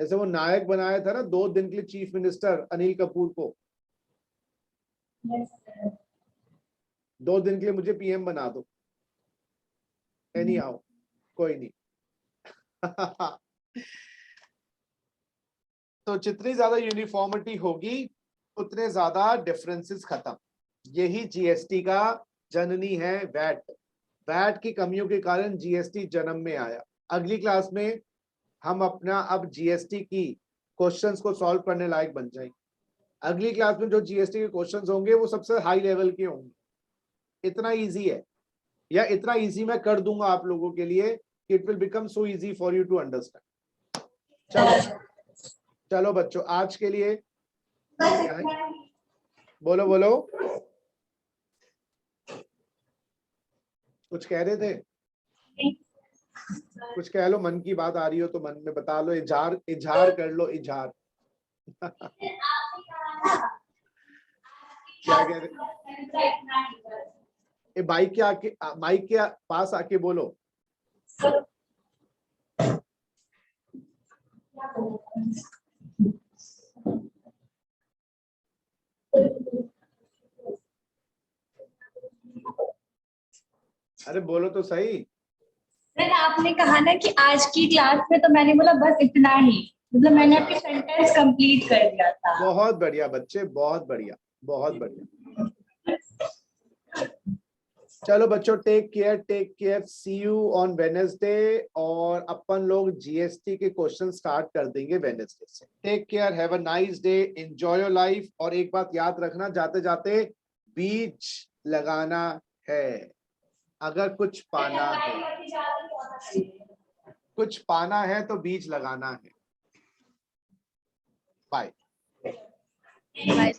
जैसे वो नायक बनाया था ना 2 दिन के लिए चीफ मिनिस्टर अनिल कपूर को, 2 दिन के लिए मुझे पीएम बना दो। नहीं आओ, कोई नहीं। तो जितनी ज्यादा यूनिफॉर्मिटी होगी, उतने ज्यादा डिफरेंसेस खत्म। यही जीएसटी का जननी है वैट। वैट की कमियों के कारण जीएसटी जन्म में आया। अगली क्लास में हम अपना अब जीएसटी की क्वेश्चंस को सॉल्व करने लायक बन जाएंगे। अगली क्लास में जो जीएसटी के क्वेश्चंस होंगे वो सबसे हाई लेवल के होंगे। इतना इजी है, या इतना इजी मैं कर दूंगा आप लोगों के लिए, it will become so easy for you to understand. चलो बच्चों, आज के लिए बोलो बोलो, कुछ कह रहे थे? कुछ कह लो, मन की बात आ रही हो तो मन में बता लो, इजहार कर लो, इजहार। क्या कह रहे? माइक के पास आके बोलो। अरे बोलो तो सही। सर आपने कहा ना कि आज की क्लास में, तो मैंने बोला बस इतना ही, मतलब मैंने अपनी सेंटेंस कंप्लीट कर दिया था। बहुत बढ़िया बच्चे, बहुत बढ़िया, बहुत बढ़िया। चलो बच्चों, take care, see you on Wednesday. और अपन लोग जीएसटी के क्वेश्चन स्टार्ट कर देंगे वेडनेसडे से। Take care, have a nice day, enjoy your life. और एक बात याद रखना, जाते जाते बीज लगाना है अगर कुछ पाना है। कुछ पाना है तो बीज लगाना है। बाय। Bye.